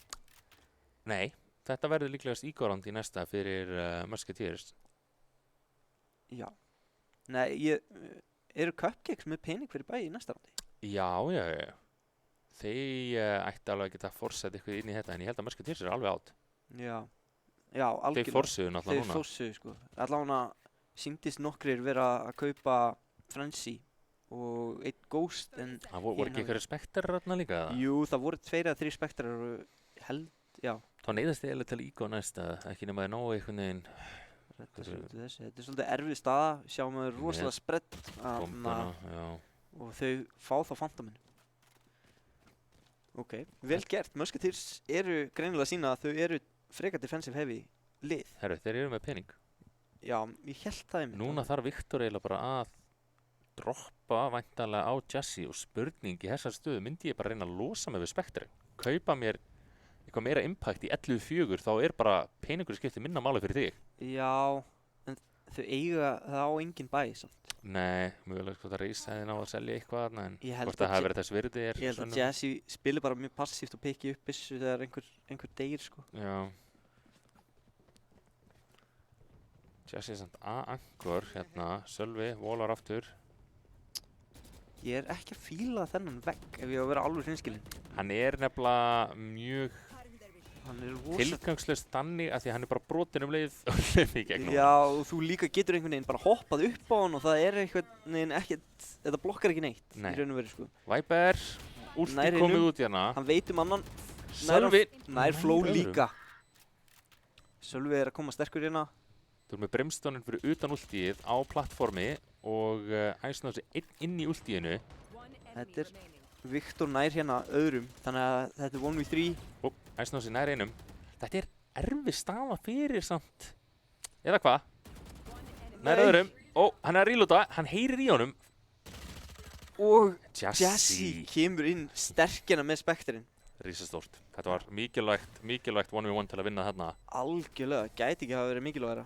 Nei, þetta verður líklegast ígóránd í næsta fyrir Musketeers. Já. Nei, eru Cupcakes með pening fyrir bæði í næsta rándi? Já. Þeir ætti alveg að geta forsett eitthvað inn í þetta en ég held að Musketeers alveg átt. Já, algjörlega. Þeir forsuðu náttúrulega núna. Þeir forsuðu, sko. Allavega sýndist nokkrir vera að kaupa Frenzy og 1 Ghost en það voru ekki eitthvað spektrar þarna líka? Jú, það voru 2 eða 3 spektrar og held, já. Þá neyðast þið eiginlega til ígó næsta, ekki nema að ná einhvern veginn. Þetta er svolítið erfið staða, sjáum við rosalega spredd og þau fá þá Phantominu. Vel gert. Musketeers eru greinilega að sýna að þau eru frekar defensive heavy lið. Herru, þeir eru með pening. Já, ég held það einmitt. Núna þarf Viktor eiginlega bara að droppa væntanlega á Jesse og spurning í þessar stöðu myndi ég bara reyna að losa mig við spektri. Kaupa mér eitthvað meira impact í 11-4 þá bara peningur skiptir minna máli fyrir þig. Já, en þau eiga það á engin bæ samt. Nei, mögulega sko það reysaði ná að selja eitthvað en hvort það hafi verið þess virði Ég held að Jesse spilir bara mjög passíft og pikki upp byssu þegar einhver deyr, sko. Já. Jesse er samt A-angur hérna, Sölvi, Volar aftur. Ég er ekki að fíla þennan vegg ef ég á að vera alveg hreinskilinn. Hann nefnilega mjög hann rosa... tilgangslaust þannig að því hann bara brotinn leið og hleypi í gegnum. Já, og þú líka getur einhvern veginn bara hoppað upp á hann og það einhvern veginn ekkert, þetta blokkar ekki neitt í raun og veru, sko. Viper, últi komið út hérna. Hann veit annan. Sölvi. Nær Flow líka. Sölvi að koma sterkur hérna. Þú með Brimstoneinn fyrir utan últíið á plattformi og Ice Nose inn í últíinu. Þetta Viktor nær hérna öðrum, þannig að þetta 1v3. Ice Nose nær einum. Þetta erfið staða fyrir samt. Eða hvað? Nær öðrum. Hann að reloada, hann heyrir í honum. Og Jassi kemur inn sterkina með Spectre-in. Rísastórt. Þetta var mikilvægt 1v1 til að vinna þarna. Algjörlega, gæti ekki hafa verið mikilvægara.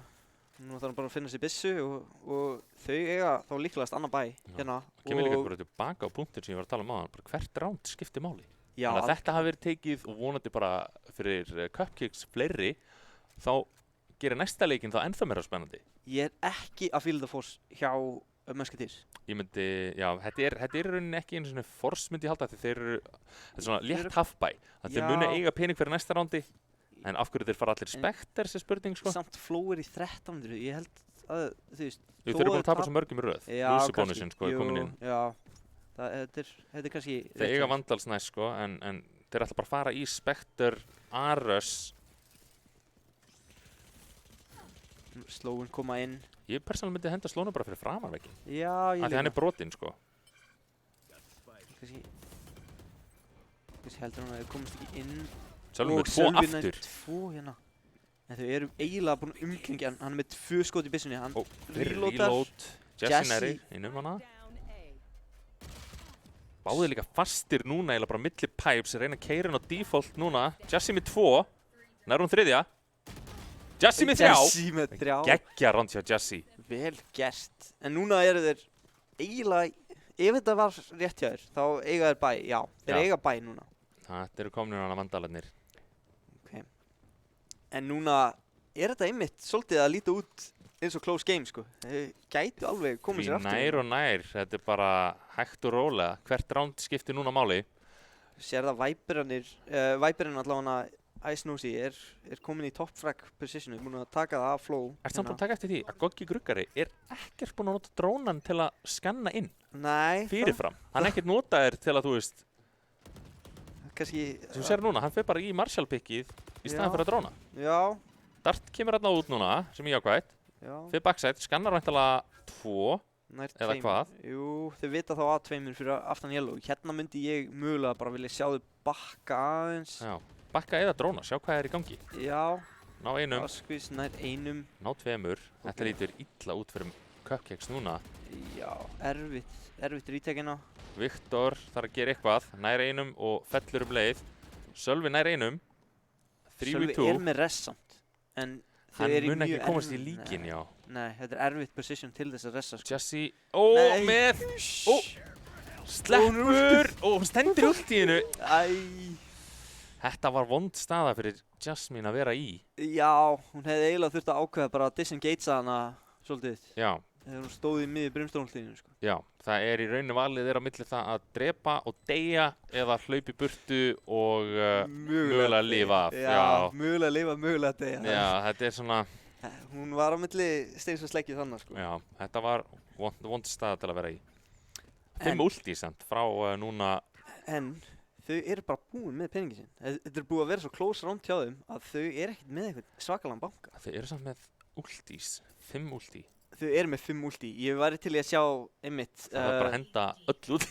Nú þarf hann bara að finna sér byssu og þau eiga þá líklegast annan bæ hérna. Kemur líka bara tilbaka á punktin sem ég var að tala um áðan, bara hvert ránd skiptir máli. Já. Þannig að þetta hafi verið tekið og vonandi bara fyrir Cupcakes fleiri, þá gerir næsta leikinn þá ennþá meira spennandi. Ég er ekki að fíla það fórs hjá Musketeers. Ég myndi, já, þetta er í rauninni ekki einu svona Force myndi ég halda því þeir eru, þetta er svona létt halfbæ, að þeir muni eiga pening fyrir næsta rándi. En af hverju þeir fara allir Spectre, þessi spurning, sko? Samt Flow í 1300, ég held að, þú veist... Þeir eru búin að tapa svo mörgum í röð. Lúsibónusinn, sko, er komin inn. Já, þetta er kannski... Þeir eiga Vandals næst, sko, en þeir ætla bara að fara í Spectre, Arus. Slóin koma inn. Ég persónulega myndi henda Slónu bara fyrir framarveginn. Já, ég líka. Af því hann er brotinn, sko. Kannski heldur hann að þeir komast ekki inn. Sölvi með 2 aftur. 2 hérna. En þau eru eiginlega búin að umkringja hann. Hann er með 2 skot í byssunni. Hann reloadar. Jassi næri innum hana. Báðir líka fastir núna, eiginlega bara milli pipes. Reyna að keyra hann á default núna. Jassi með 2. Nær hún 3. Jassi með 3. Jassi með 3. Geggja ránd hjá Jassi. Vel gert. En núna eru þeir eiginlega, ef þetta var rétt hjá þér, þá eiga þeir bæ. Já, þeir eiga bæ núna. Þetta eru komin hana vandalarnir. En núna er þetta einmitt svolítið að líta út eins og close game, sko. Þeir gætu alveg komið sér aftur. Nær og nær, þetta er bara hægt og rólega. Hvert ránd skiptir núna máli. Sér það Viperinn allavega Ice Nosey er komin í top frag positionu, búin að taka það af Flow. Ertu samt að taka eftir því að Goggi Gruggari er ekkert búin að nota drónan til að skanna inn? Nei. Fyrirfram. Hann er ekkert notaðir til að, þú veist, kannski... Þú sér núna, hann fer bara í Marshall-pickið í staðan fyrir að dróna. Já. Dart kemur hérna út núna, sem er jákvætt. Já. Fyrir backside, skannar væntanlega 2. Eða hvað? Jú, þau vita þá að 2 fyrir aftan yellow. Hérna myndi ég mögulega bara vilja sjá þau bakka aðeins. Já, bakka eða dróna, sjá hvað er í gangi. Já. Ná einum. Askvís nær einum. Ná 2. Þetta lítur illa út fyrir Cupcakes núna. Já, erfitt rítekina. Viktor þarf að gera eitthvað, nær einum og fellur leið. Sölvi nær einum. 3v2. Sölvi er með res samt, en hann mun ekki komast í líkin, já. Nei, þetta er erfitt position til þess að ressa, sko. Jassi, með, sleppur, hún stendur í ultíinu. Þetta var vond staða fyrir Jasmine að vera í. Já, hún hefði eiginlega þurft að ákveða bara að disengagea hana svolítið. Já. Þegar hún stóð í miði Brimstone-últíðinu, sko. Já, það er í rauninu valið þeirra á milli það að drepa og deyja eða hlaupa í burtu og mögulega lifa af. Já, mögulega lifa, mögulega deyja. Já, þetta er svona... Hún var á milli steins og sleggju þannig, sko. Já, þetta var vond staða til að vera í. 5 ulti samt frá núna... En þau eru bara búin með peningin sinn. Þetta er búið að vera svo close round hjá þeim að þau eru ekkert með eitthvað svakalan banka. Þau eru samt með ultis, 5 ulti. Þau eru með 5 ulti. Ég væri til í að sjá einmitt... Það var bara að henda öll út.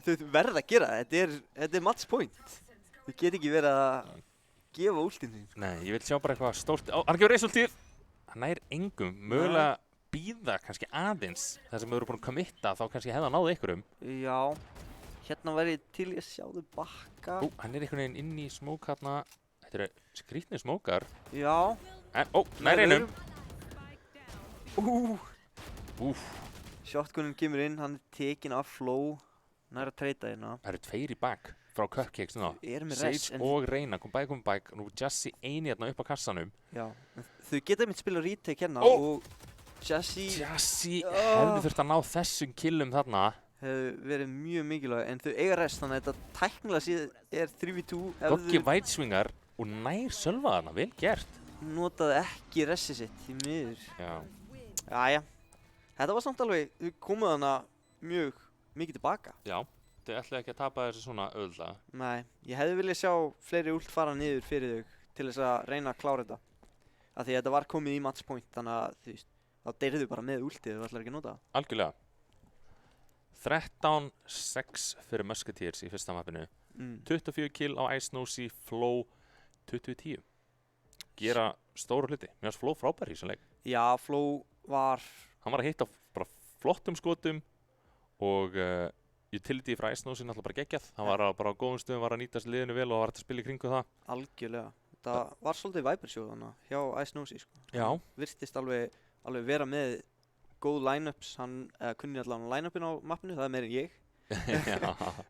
Þau verða að gera það. Þetta er match point. Þau get ekki verið að gefa ultin sín. Nei, ég vil sjá bara eitthvað stórt... Hann gefur reis-ultið. Hann nær engum. Mögulega býða kannski aðeins. Það sem þau eru búin að committa, þá kannski hefða náðu einhverjum. Já. Hérna væri til í að sjá þau bakka. Hann er einhvern veginn inn í smók hérna. Þetta eru skrítnir smókar. Já. En, nær einum. Shotgunin kemur inn, hann er tekinn af Flow. Nær að treyta hérna. Það eru 2 í back frá Cupcakes núna. Sage og Reyna, bæði komið back. Nú Jassi eini hérna upp á kassanum. Já, þau geta einmitt spila retake hérna og Jassi hefði þurft að ná þessum killum þarna. hefur verið mjög mikilvæg, en þau eiga rest, þannig að þetta tæknilega séð 3v2 Goggi vætsvingar og nær sölvaðana, vel gert. Notaði ekki restið sitt, því miður. Já. Jæja, þetta var samt alveg, þau komuð hana mjög mikið tilbaka. Já, þau ætlaði ekki að tapa þessu svona auðvitað. Nei, ég hefði viljað sjá fleiri ult fara niður fyrir þau til þess að reyna að klára þetta. Af því að þetta var komið í match point, þannig að þú veist, þá deyrðu bara með ultið, þú ætlar ekki að nota það. Algjörlega. 13-6 fyrir Musketeers í fyrsta mappinu. 24 kill á Ice Nosy, Flow 20-10. Gera stóru hluti. Mér finnst Flow frábær í þessum leik. Já, Flow var... Hann var að hitta bara flottum skotum og utility frá Ice Nosy náttúrulega bara geggjað. Hann var bara á góðum stöðum, var að nýtast liðinu vel og var að spila í kringu það. Algjörlega. Það var svolítið Viper-sjóð þannig hjá Ice Nosy, sko. Já. Hann virtist alveg vera með góð line-ups, hann kunni allavega line-upin á mappinu, það meir en ég.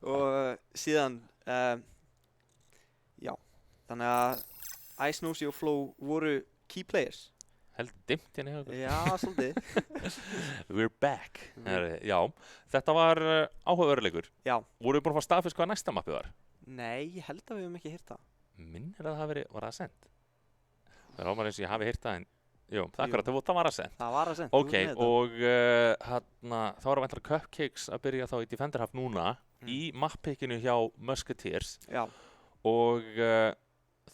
Og síðan, já, þannig að Ice Nosy og Flow voru key players. Heldur dimmt hérna hjá okkur. Já, svolítið. We're back. Já, þetta var áhugaverðleikur. Já. Voru búin að fá staðfest hvað næsta mappið var? Nei, ég held að við höfum ekki heyrt það. Minnir að það var að senda. Það er ámæður eins og ég hafi heyrt það en jú, akkurat, það var að senda. Það var að senda. Ok, og þá var að vænta Cupcakes að byrja þá í Defender Half núna í mappickinu hjá Musketeers. Já. Og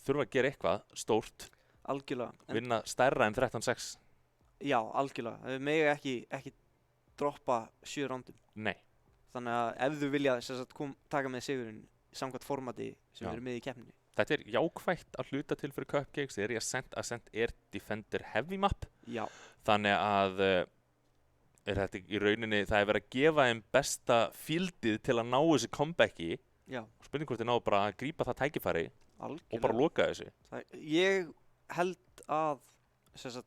þurfa að gera eitthvað stórt. Algjörlega. Vinna stærra en 13-6. Já, algjörlega. Þau mega ekki droppa 7 rándum. Nei. Þannig að ef þú vilja taka með sigurinn samkvæmt formati sem eru með í keppninni. Þetta er jákvætt að hluta til fyrir Cupcakes. Þegar Ascent er Defender Heavy map. Já. Þannig að þetta í rauninni, það er verið að gefa þeim besta fieldið til að ná þessi comebacki. Já. Spurning hvort þeir náðu bara að grípa það tækifæri. Algjörlega. Og bara loka þessu. Ég held að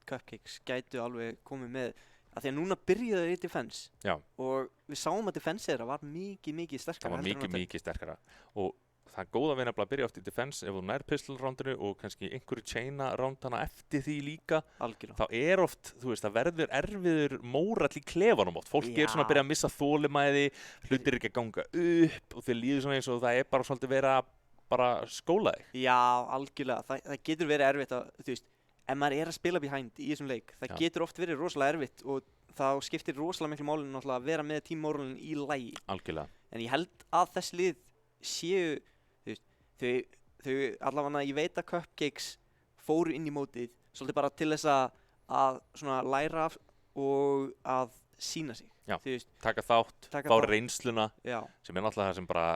Cupcakes gætu alveg komið með, af því að núna byrjuðu þeir í defense. Já. Og við sáum að defense þeirra var mikið sterkara. Það var mikið sterkara. Og það er góð að vinna að byrja oft í defense ef þú nær pistol roundinu og kannski einhverju chaina roundana eftir því líka. Algjörlega. Þá er oft, þú veist, það verður erfiður mórall í klefanum oft. Fólk er svona að byrja að missa þolinmæði, hlutir ekki að ganga upp og þeir líður svona eins og það er bara svolítið verið að bara skóla þig. Já, algjörlega. Það getur verið erfitt að, þú veist, ef maður er að spila behind í þessum leik, það getur oft verið rosalega erfitt og þá skiptir rosalega miklu máli náttúrulega að vera með teammóralin í lagi. Algjörlega. En ég held að þessi lið séu, þú veist, þau allavega, ég veit að Cupcakes fóru inn í mótið svolítið bara til þess að svona læra og að sýna sig. Já, taka þátt, fá reynsluna, sem er náttúrulega það sem bara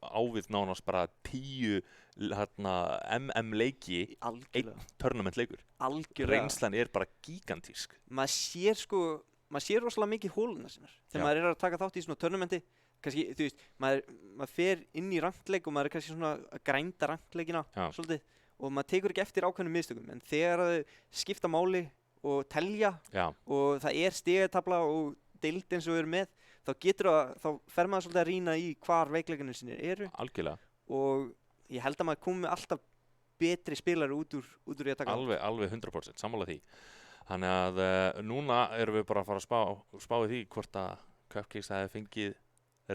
ávið nánast bara 10 MM leiki, einn tournament leikur. Algjörlega. Reynslan er bara gigantísk. Maður sér rosalega mikið hóluna sinnar. Þegar maður er að taka þátt í svona tournamenti, kannski, þú veist, maður fer inn í rankleik og maður er kannski svona að grænda rankleikina svolítið og maður tekur ekki eftir ákveðnum mistökum, en þegar þau skipta máli og telja og það er stigatafla og deild eins og við erum með, þá fer maður svolítið að rýna í hvar veikleikarnir sinni eru. Algjörlega. Og ég held að maður komi alltaf betri spilari út úr í að taka alveg 100% sammála því. Þannig að núna erum við bara að fara að spá í því hvort að Cupcakes hafi fengið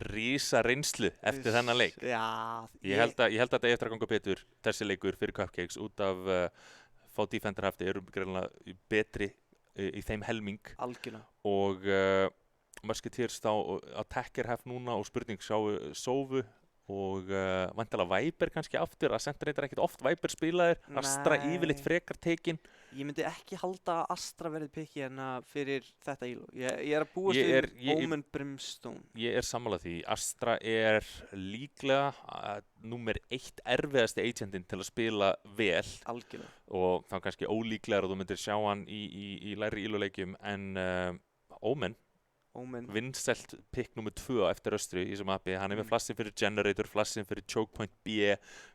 rísa reynslu eftir þennan leik. Já. Ég held að þetta eftir að ganga betur þessi leikur fyrir Cupcakes út af fá Defender Half eru greinilega betri í þeim helming. Algjörlega. Og Musketeers þá Attacker Half núna og spurning Sófu og væntanlega Viper kannski aftur. Ascent reyndar ekkert oft Viper spilaðir. Astra yfirleitt frekar tekin. Ég myndi ekki halda að Astra verði pikki fyrir þetta íló. Ég er að búast við Omen Brimstone. Ég er sammála því. Astra er líklega númer 1 erfiðasti agentinn til að spila vel. Algjörlega. Og þá kannski ólíklegar og þú myndir sjá hann í lægri ílóleikjum en Omen. Vincelt pick nummer 2 eftir Östri í þessum appi. Hann er með flassin fyrir Generator, flassin fyrir Choke Point B,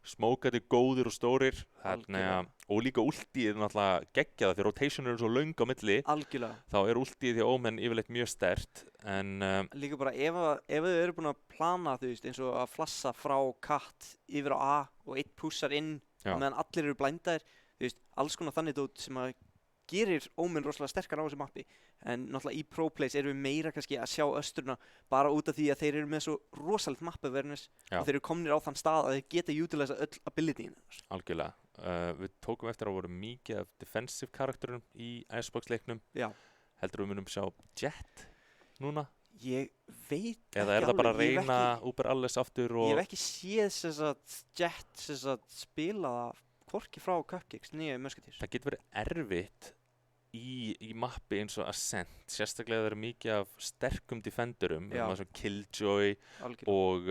smókandi góðir og stórir. Og líka ultið er náttúrulega geggjað því rotation eru svo löng á milli. Algjörlega. Þá er ultið því Omen yfirleitt mjög sterkt. Líka bara ef þau eru búin að plana, þú veist, eins og að flassa frá Cat yfir á A og einn pushar inn meðan allir eru blændaðir, þú veist, alls konar þannig dót sem að gerir Omen rosalega sterkar á þessu mappi, en náttúrulega í Pro Plays erum við meira kannski að sjá östruna bara út af því að þeir eru með svo rosalegt map awareness og þeir eru komnir á þann stað að þeir geta utilisa öll abilityin. Algjörlega. Við tókum eftir að voru mikið af defensive karakterum í Icebox leiknum. Já. Heldur við munum sjá Jett núna? Ég veit ekki alveg. Eða er það bara að reyna Uber Alles aftur og... Ég hef ekki séð þess að Jett spila það hvorki frá Cupcakes nýja Musketeers. Það getur verið erfitt í mappi eins og Ascent, sérstaklega það eru mikið af sterkum defenderum, eins og Killjoy og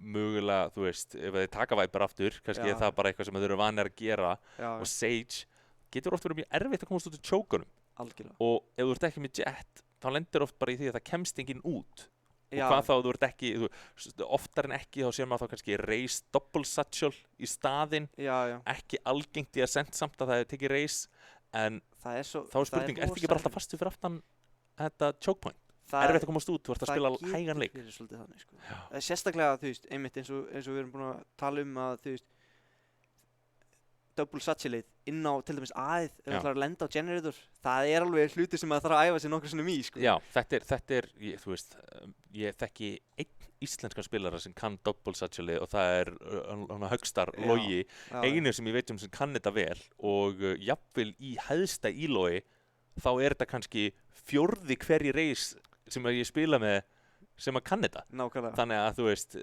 mögulega, þú veist, ef þeir taka Viper aftur, kannski er það bara eitthvað sem þeir eru vanir að gera og Sage getur oft verið mjög erfitt að komast út úr choke-unum. Algjörlega. Og ef þú ert ekki með Jett, þá lendir oft bara í því að það kemst enginn út. Og hvað þá, þú ert ekki, oftar en ekki þá sér maður þá kannski Raze double satchel í staðinn, ekki algengt í Ascent samt að það hefur tekið Raze, en þá er spurning, ertu ekki bara alltaf fastu fyrir aftan þetta choke point? Erfitt að komast út, þú ert að spila hægan leik. Það getur svolítið þannig, sko. Sérstaklega, þú veist, einmitt eins og við erum búin að tala að, þú veist, double satchelið inn á til dæmis aðið, ef það ætlar að lenda á generator, það er alveg hluti sem maður þarf að æfa sig nokkru sinnum í, sko. Já, þetta er, þú veist, ég þekki einn íslenskan spilara sem kann double satchelið og það er Högstar Logi, einu sem ég veit sem kann þetta vel og jafnvel í hæðsta ílói þá er þetta kannski fjórði hverji reis sem ég spila með sem að kann þetta. Nákvæmlega. Þannig að þú veist,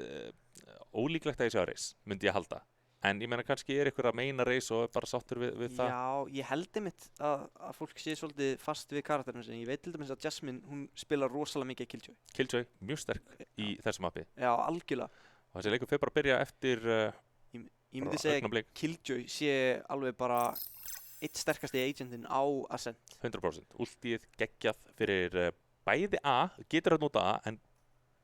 ólíklegt að ég sjá reis, myndi ég halda. En ég meina kannski er ykkur að meina reis og bara sáttur við það. Já, ég held einmitt að fólk sé svolítið fast við karakterinu sinni. Ég veit til dæmis að Jasmine, hún spila rosalega mikið Killjoy. Killjoy, mjög sterk í þessu mappi. Já, algjörlega. Og þessi leikur fer bara að byrja eftir Ég myndi segja að Killjoy sé alveg bara eitt sterkasti agentinn á Ascent. 100%. Ultið geggjað fyrir bæði A, getur að nota A, en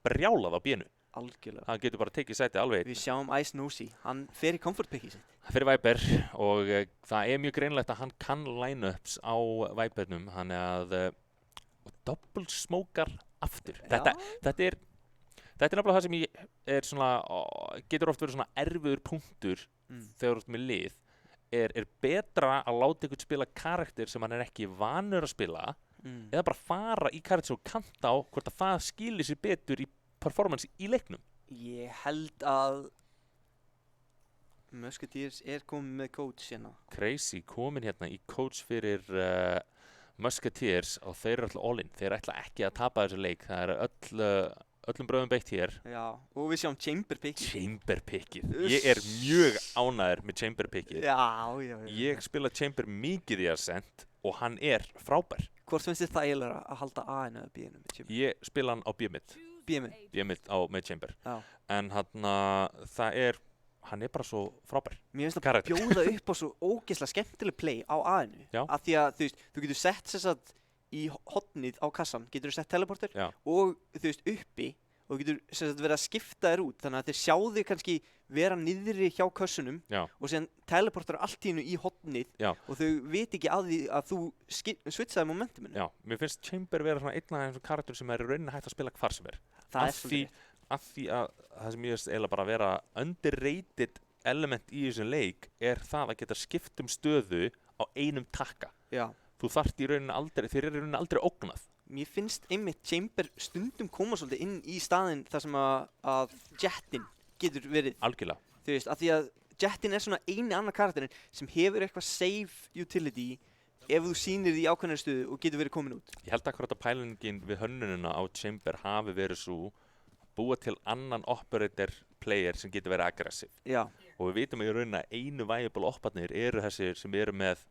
brjálað á B-nu. Algjörlega. Hann getur bara tekið sæti alveg. Við sjáum Ice Nosy, hann fer í comfort pickið sitt. Hann fer í Viper og það er mjög greinlegt að hann kann line-ups á Vipernum, hann að double smokar aftur. Þetta er nefnilega það sem ég er svona, getur oft verið svona erfiður punktur þegar þú ert með lið, er betra að láta ykkur spila karakter sem hann er ekki vanur að spila eða bara fara í karakter sem kant á hvort að það skilir sér betur í performance í leiknum. Ég held að Musketeers er komin með coach hérna. Crazy komin hérna í coach fyrir Musketeers og þeir eru alltaf all-in. Þeir ætla ekki að tapa þessu leik. Það eru öllum bröðum beitt hér. Já, og við sjáum Chamber pickið. Chamber pickið. Ég er mjög ánægður með Chamber pickið. Já. Ég spila Chamber mikið í Ascent og hann er frábær. Hvort finnst þér þægilega að halda A-inu eða B-inu með Chamber? Ég spila hann á B-mid. B-mid með Chamber. Já. En hann er bara svo frábær. Mér finnst það bjóða upp á svo ógeðslega skemmtileg play á A-inu. Af því að þú getur sett þess að í hotnið á kassan, getur þú sett teleporter og þú veist uppi og þú getur verið að skipta þér út. Þannig að þeir sjá þig kannski vera niðri hjá kössunum og síðan teleporter allt í hennu í hotnið og þau veit ekki að því að þú switchaði momentuminu. Já, mér finnst Chamber vera svona einn af þessum karakter sem er í rauninni hægt að spila hvar sem er. Það er svolítið. Af því að það sem ég veist eiginlega bara að vera underrated element í þessum leik er það að geta skipt stöðu á einum takka. Já. Þú þarft í rauninni aldrei, þeir eru í rauninni aldrei ógnað. Mér finnst einmitt Chamber stundum koma svolítið inn í staðinn þar sem að Jettin getur verið. Algjörlega. Þú veist, af því að Jettin er svona eini annar karakterinn sem hefur eitthvað save utility ef þú sýnir því ákveðnar stöðu og getur verið komin út. Ég held að akkurat að pælingin við hönnunina á Chamber hafi verið svo búa til annan operator player sem getur verið aggressiv. Já. Og við vitum í rauninni að einu viable opparnir eru þessir sem eru með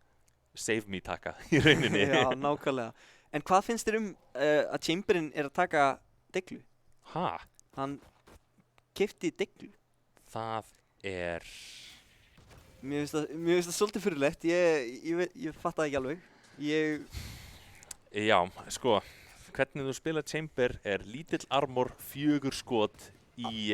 save me taka í rauninni. Já, nákvæmlega. En hvað finnst þér að Chamberinn er að taka deglu? Ha? Hann keypti deglu. Það er... Mér finnst það svolítið fyrirlegt. Ég fatt það ekki alveg. Já, sko, hvernig þú spila Chamber er lítill armor 4 skot í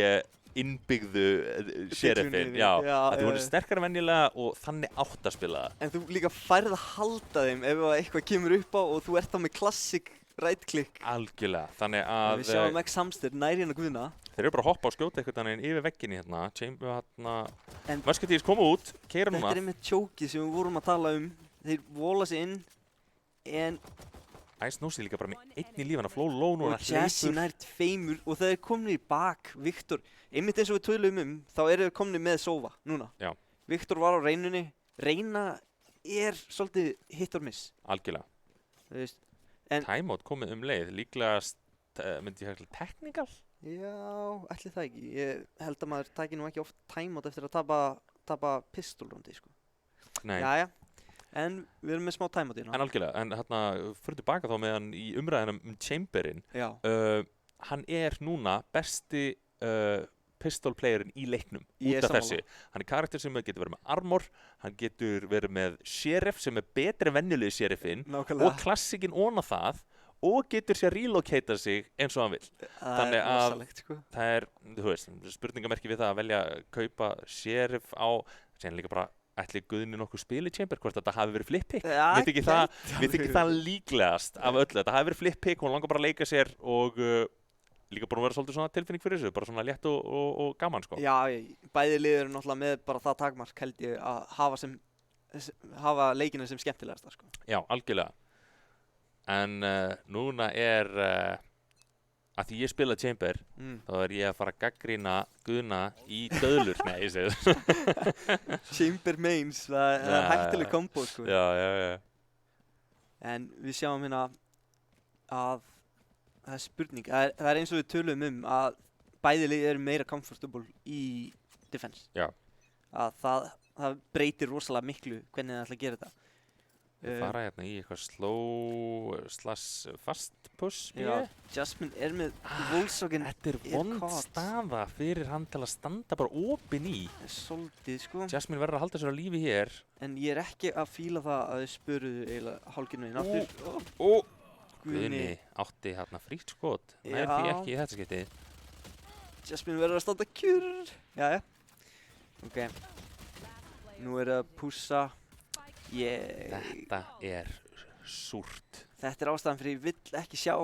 innbyggðu sheriffin. Já, þú er sterkar en venjulega og þannig átt að spila það. En þú líka færð að halda þeim ef eitthvað kemur upp á og þú ert þá með klassik right click. Algjörlega, þannig að... Við sjáum X Hamster næri hérna guðna. Þeir eru bara að hoppa og skjóta einhvern veginn yfir vegginni hérna. Chamber hérna... Musketeers koma út, keyra núna. Þetta er með tjókið sem við vorum að tala um. Þeir vola sig inn En Ice Nossi líka bara með einn í lífana, Flow Low núna, og Jesse nær 2 og það komnir í bak. Viktor, einmitt eins og við tölum þá eru þeir komnir með Sova núna. Já. Viktor var á reynunni. Reyna svolítið hit or miss. Algjörlega. Þú veist. Timeout komið leið, líklegast myndi ég hægla technical? Já, ætli það ekki. Ég held að maður tæki nú ekki oft timeout eftir að tapa pistolrundi, sko. Nei. Jæja, en við erum með smá timeout hérna. En algjörlega, en hérna, fyrir tilbaka þá með hann í umræðinum Chamberin. Já. Hann núna besti pistol playerinn í leiknum Ég út af sammála. þessu. Hann karakter sem getur verið með armor, hann getur verið með sheriff sem betri en venjulegi sheriffinn Nákvæmlega. og klassikinn óna það og getur sér relocata sig eins og hann vill. Þannig að rosalegt, sko. það þú veist, spurningamerki við það að velja að kaupa sheriff á, síðan líka bara ætli Guðni nokkuð spili Chamber, hvort þetta hafi verið flip pick. Ja, Veit ekki það líklegast af öllu. Þetta hafi verið flip pick, hún langar bara að leika sér og líka búin að vera svolítið svona tilfinning fyrir þessu, bara svona létt og gaman, sko. Já, bæði lið eru náttúrulega með bara það takmark held ég að hafa leikina sem skemmtilegasta, sko. Já, algjörlega. En núna að því ég spila Chamber, þá ég að fara að gagnrýna Guðna í döðlur. Nei, ég segi það. Chamber mains, það er hættuleg kombo, sko. Já. En við sjáum hérna að það er spurning. Það er eins og við tölum að bæði lið eru meira comfortable í defense. Já. Að það breytir rosalega miklu hvernig það ætla að gera þetta. Fara hérna í eitthvað slow/fast push. Já, Jasmine með Volkswagen. Þetta vond staða fyrir hann til að standa bara opinn í. Svolítið, sko. Jasmine verður að halda sér á lífi hér. En ég er ekki að fíla það að þau spöruðu eiginlega hálfgerðinu inn aftur. Guðni átti hérna frítt skot. Nær því ekki í þetta skiptið. Jasmine verður að standa kjur. Jæja. Ok. Nú er að pússa. Þetta er súrt. Þetta er ástæðan fyrir ég vill ekki sjá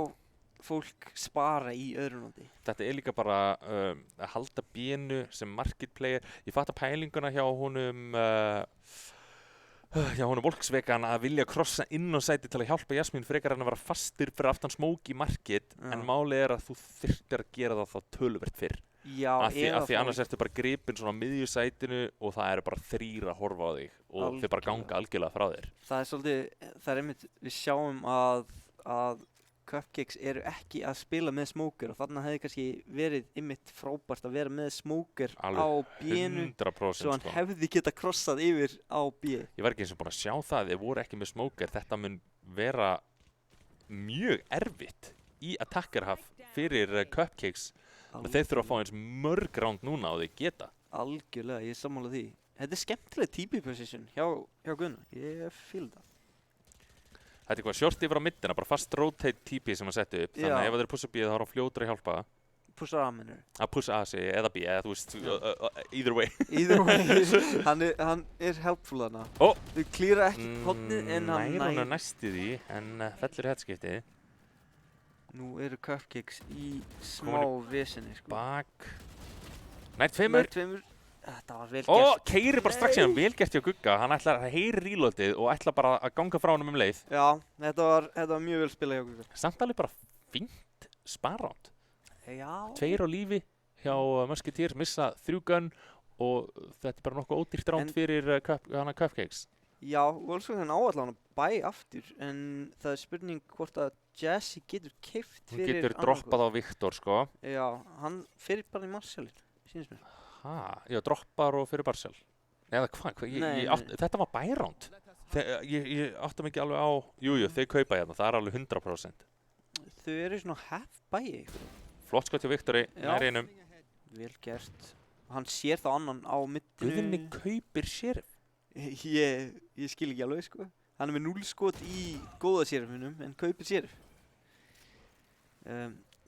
fólk spara í öðru noti. Þetta er líka bara að halda bínu sem market player. Ég fatt að pælinguna hjá honum Volkswagen að vilja krossa inn á sæti til að hjálpa Jasmine frekar en að vera fastur fyrir aftan smók í market. En málið er að þú þyrftir að gera það þá töluvert fyrr. Já, af því annars ertu bara gripinn svona á miðjusætinu og það eru bara 3 að horfa á þig og þeir bara ganga algjörlega frá þér. Það er svolítið, það er einmitt, við sjáum að Cupcakes eru ekki að spila með smóker og þarna hefði kannski verið einmitt frábært að vera með smóker á B-nu svo hann hefði geta krossað yfir á B. Ég var ekki eins og búin að sjá það, þeir voru ekki með smóker, þetta mun vera mjög erfitt í attackerhaf fyrir Cupcakes. Þeir þurfa að fá eins mörg ránd núna og þeir geta. Algjörlega, ég er sammála því. Þetta er skemmtileg TP position hjá Gunnar, ég fíl það. Þetta er eitthvað short yfir á middina, bara fast rotate TP sem hann setti upp. Þannig að ef þeir pussa B þá er hann fljótur að hjálpa. Pussa A minnur? Að pussa A sig, eða B, eða þú veist, either way. Either way, hann er helpful þarna. Þau klíra ekki hodnið en hann nær næstu því, en fellur í headskiptið. Nú eru Cupcakes í smá vesinni, sko. Bak. Nær tveimur. Þetta var vel gert. Keyrir bara strax hérna, vel gert hjá Gugga. Hann ætlar að heyri reloadið og ætlar bara að ganga frá honum leið. Já, þetta var mjög vel spilað hjá Gugga. Samt alveg bara fínt sparánd. Já. 2 á lífi hjá Musketeers, missa 3 gun og þetta er bara nokkuð ódýrt ránd fyrir Cupcakes. Já, Volkswagen áallan að bæ aftur, en það er spurning hvort að Jesse getur keypt fyrir Hún getur droppað á Viktor, sko. Já, hann fyrir bara í Marshallin, sýnist mér. Já, droppar og fyrir Barcel. Eða hvað? Þetta var bæránd. Ég átti mig ekki alveg á, jújú, þau kaupa hérna, það er alveg 100%. Þau eru svona half bæi. Flott skot hjá Viktori, nær einum. Vel gert. Hann sér þá annan á middinu. Guðni kaupir sheriff. Ég skil ekki alveg, sko. Hann er með 0 skot í góða sherifinum, en kaupir sheriff.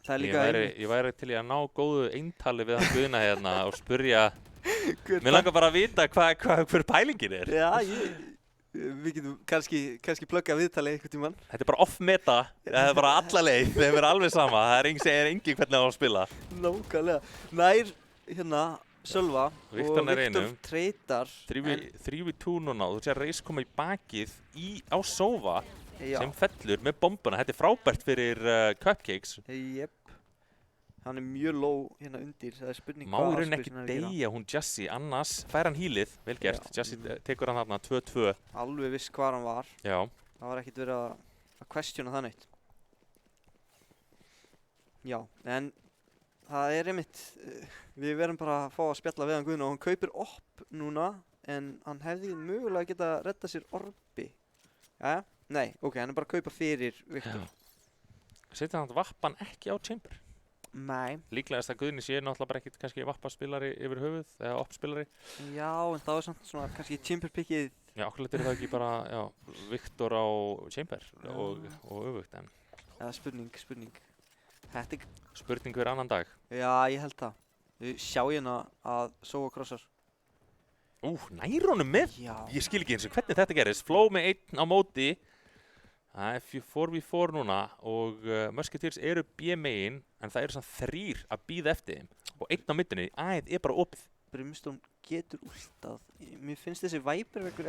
Það er líka ég væri til að ná góðu eintali við hann Guðna hérna og spurja mér langar bara að vita hver pælingin er. Já, við getum kannski plugga viðtalið einhvern tímann. Þetta er bara off-meta, það er bara alla leið, þeim er alveg sama, það er engin hvernig það á að spila. Nákvæmlega. Nær hérna Sölva Viktor og Viktor treytar 3v2 núna og þú sé að Reis koma í bakið á Sova sem fellur með bombuna. Þetta frábært fyrir Cupcakes. Jep. Hann mjög low hérna undir, það spurning Má í rauninni ekki deyja hún Jessie, annars fær hann healið, vel gert. Jessie tekur hann þarna 2-2. Alveg viss hvar hann var. Já. Það var ekkert verið að questiona það neitt. Já, en það einmitt, við verðum bara að fá að spjalla við hann Guðna og hann kaupir opp núna, en hann hefði mögulega geta redda sér orbi. Jæja, nei, ok, hann bara að kaupa fyrir Viktor. Setja hann vappan ekki á chamber? Nei. Líklegast að Guðni sé náttúrulega bara ekkert kannski vappaspilari yfir höfuð, eða oppspilari. Já, en það var samt svona kannski chamber pickið. Já, okkur er það ekki bara, Viktor á chamber og öfugt, en. Já, spurning. Þetta spurning fyrir annan dag. Já, ég held það. Við sjá hérna að Sova krossar. Nær honum með? Já. Ég skil ekki eins og hvernig þetta gerist. Flow með 1 á móti. Það er 4v4 núna og Musketeers eru B-megin, en það eru svona 3 að bíða eftir þeim. Og 1 á middunni, er bara opið. Brimstone getur últað. Mér finnst þessi Viper-veggur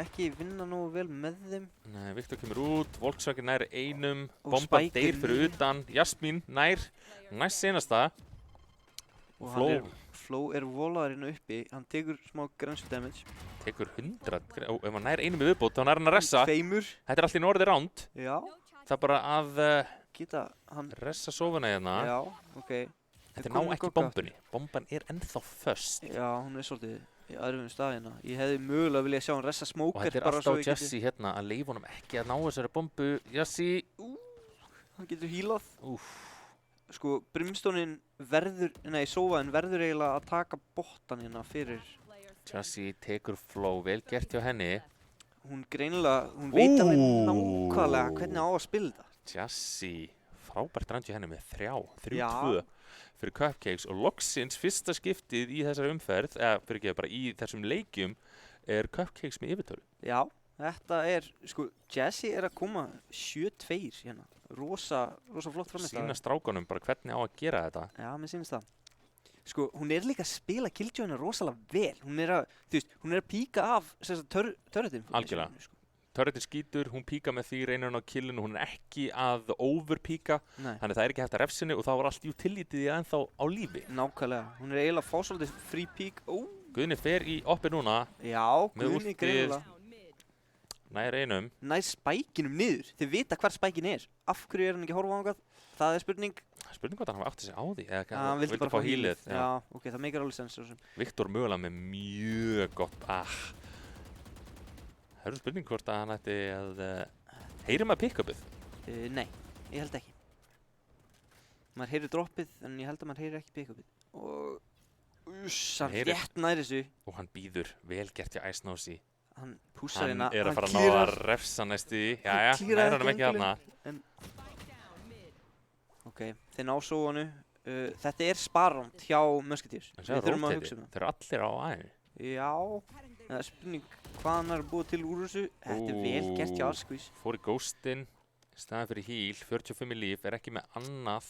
ekki vinna nógu vel með þeim. Nei, Viktor kemur út, Volkswagen nær 1, Bomba deyr fyrir utan, Jasmín nær, næst senasta. Og Flow er volaðurinn uppi, hann tekur smá grensu damage. Tekur 100, ef hann nær 1 með viðbót, þá nær hann að ressa. 2. Þetta er allt í norði ránd. Já. Það er bara að ressa sofuna hérna. Já, ok. Þetta ná ekki bombunni. Bomban er ennþá föst. Já, hún er svolítið í aðrifum staðina. Ég hefði mögulega viljað sjá hann ressa smóker. Og þetta er alltaf Jessie hérna að leifa honum ekki að ná þessari bombu. Jessie. Hann getur healað. Sko, Brimstoneinn Sovainn verður eiginlega að taka bottan hérna fyrir. Jessie tekur Flow, vel gert hjá henni. Hún veit alveg nákvæmlega hvernig á að spila þetta. Jessie, frábært rann hjá henni með 3-2 fyrir Cupcakes og loksins fyrsta skiptið í þessari umferð, fyrir ekki bara í þessum leikjum, er Cupcakes með yfirtölu. Já, þetta sko, Jessie er að koma 7-2 hérna. Rosa flott framist. Sýna strákunum bara hvernig á að gera þetta. Já, mér sýnist það. Sko, hún er líka að spila Killjoyna rosalega vel. Hún er að píka af turretin. Algjörlega. Turretin skýtur, hún píka með því, reynir hún á killinu, hún er ekki að overpíka. Þannig það er ekki hægt að refsinu og þá var allt utilitið ennþá á lífi. Nákvæmlega. Hún er eiginlega að fá svolítið free pík. Guðni fer í oppi núna. Já, Guðni greinilega. Nær einum. Nær spækinum niður. Þið vita hvar spækin er. Af hverju er hann ekki að horfa á þangað? Það er spurning. Spurning hvort hann hafa áttið sig á því. Hann vildi bara fá healið. Já, ok, það meikar alveg sens. Viktor mögulega með mjög gott. Það eru spurning hvort að hann ætti að heyra maður pick-upið? Nei, ég held ekki. Maður heyrir droppið, en ég held að maður heyrir ekki pick-upið. Og hann rétt nær þessu. Og hann býður vel gert hjá Ice Nosey. Hann pússar hérna. Hann er að fara að ná að refsa næstu í. Jæja, nær hann ekki hérna. Ok, þeir ná Sovanu. Þetta er sparránd hjá Musketeers. Við þurfum að hugsa um það. Þeir eru allir á æði. Já, en það er spurning hvað hann er búið til úr þessu. Þetta er vel gert hjá Arskvís. Fór í ghostinn, staðan fyrir heal, 45 í líf, er ekki með annað.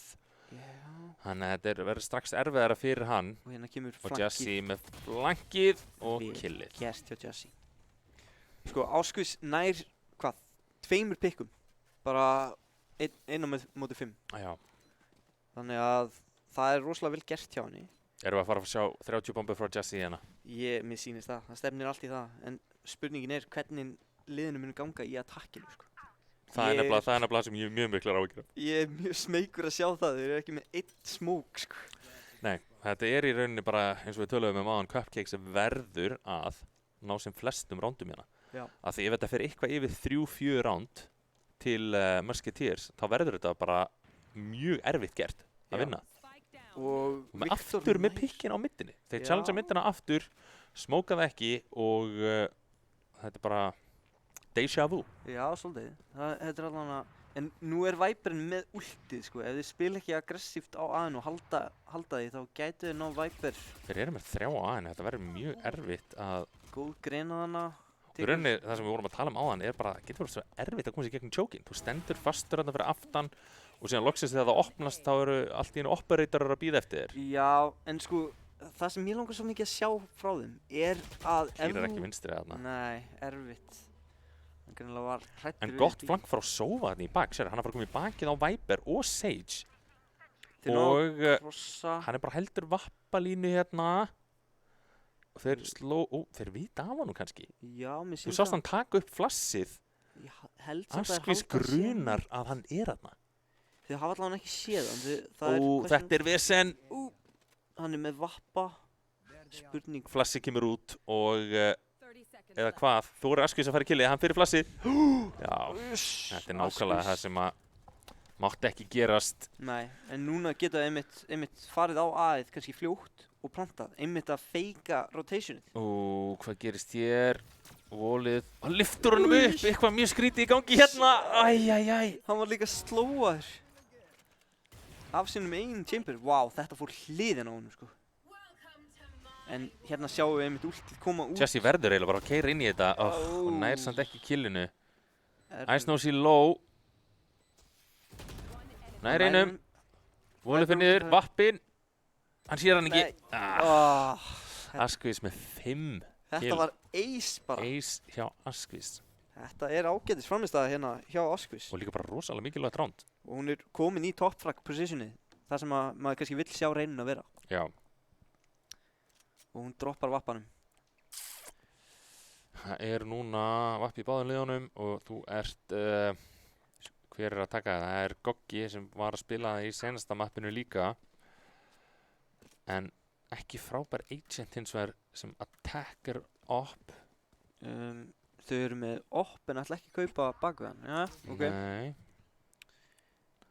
Þannig að þetta verður strax erfiðara fyrir hann. Og hérna kemur flankið. Og Jessie með flankið og killið. Vel gert hjá Jessie. Sko, Arskvís nær, 2 pikkum. Bara 1 á móti 5. Já. Þannig að það er rosalega vel gert hjá henni. Erum við að fara að sjá 30 bombur frá Jessie hérna? Mér sýnist það. Það stefnir allt í það. En spurningin er hvernig liðinu munu ganga í attackinu, sko. Það er nefnilega sem ég er mjög miklar áhyggjur af. Ég er mjög smeykur að sjá það. Þeir eru ekki með 1 smók, sko. Nei, þetta er í rauninni bara, eins og við töluðum áðan, Cupcakes verður að ná sem flestum rándum hérna. Já. Af því ef þetta fer eitthvað yfir 3-4 ránd til Musketeers, þá verður þetta bara mjög erfitt gert að vinna. Og með aftur með pikkin á middinni. Þeir challengea middina aftur, smóka það ekki og þetta er bara déjà vu. Já, svolítið. Þetta er alveg hana. En nú er Viperinn með ultið, sko. Ef þið spila ekki aggressíft á aðeinu og halda því, þá gætu þið ná Viper. Þeir eru með 3 á aðeinu. Þetta verður mjög erfitt að... Góð greina þarna. Í rauninni, það sem við vorum að tala áðan er bara, getur verið svo erfitt að koma sér gegnum choke-in. Þú stendur fastur þarna fyrir aftan og síðan loksins þegar það opnast, þá eru allt í einu operatorar að bíða eftir þér. Já, en sko, það sem ég langar svo mikið að sjá frá þeim er að... Klírar ekki vinstri þarna. Nei, erfitt. greinilega var hræddur En við gott því. flank frá Sova þarna í bak, sér, hann er bara komið í bakið á Viper og Sage. Þeir ná að Og krossa. hann er bara heldur vappalínu hérna. Og þeir vita af honum kannski. Já, mér Þú sýnir sást hann taka upp flassið. Ég held samt að þeir Askvís halda að sé hann. grunar að hann er þarna. Þeir hafa allavega ekki séð hann. Þetta er vesen. Hann er með vappa. Spurning. Flassi kemur út og eða hvað, þú eru Askvís að fara í killið, hann fyrir flassið. Já, þetta er nákvæmlega það sem að mátti ekki gerast. Nei, en núna geta einmitt farið á aðið kannski fljótt og plantað. Einmitt að feika rotationið. Hvað gerist hér? Volið, hann lyftur honum upp, eitthvað mjög skrítið í gangi hérna. Æjæjæj. Hann var líka slóaður af sínum eigin chamber. Vá, þetta fór hliðina á honum sko. En hérna sjáum við einmitt últið koma út. Jessie verður eiginlega bara að keyra inn í þetta og nær samt ekki killinu. Ice Nose í low. Nær einum. Volið fyrir niður, vappinn. Hann sér hann ekki. Askvís með 5 Þetta kill. var ace bara. Ace hjá Askvís. Þetta er ágætis framistæða hérna hjá Askvís. Og líka bara rosalega mikilvægt round. Og hún er komin í top frag positionið. Það sem að maður kannski vill sjá reyninu að vera. Já. Og hún droppar vappanum. Það er núna vapp í báðum liðunum og þú ert, hver er að taka það? Það er Goggi sem var að spila það í senasta mappinu líka. En ekki frábær agent hins vegar sem attacker op. Þau eru með op en ætla ekki að kaupa bak við hann. Já, ok. Nei.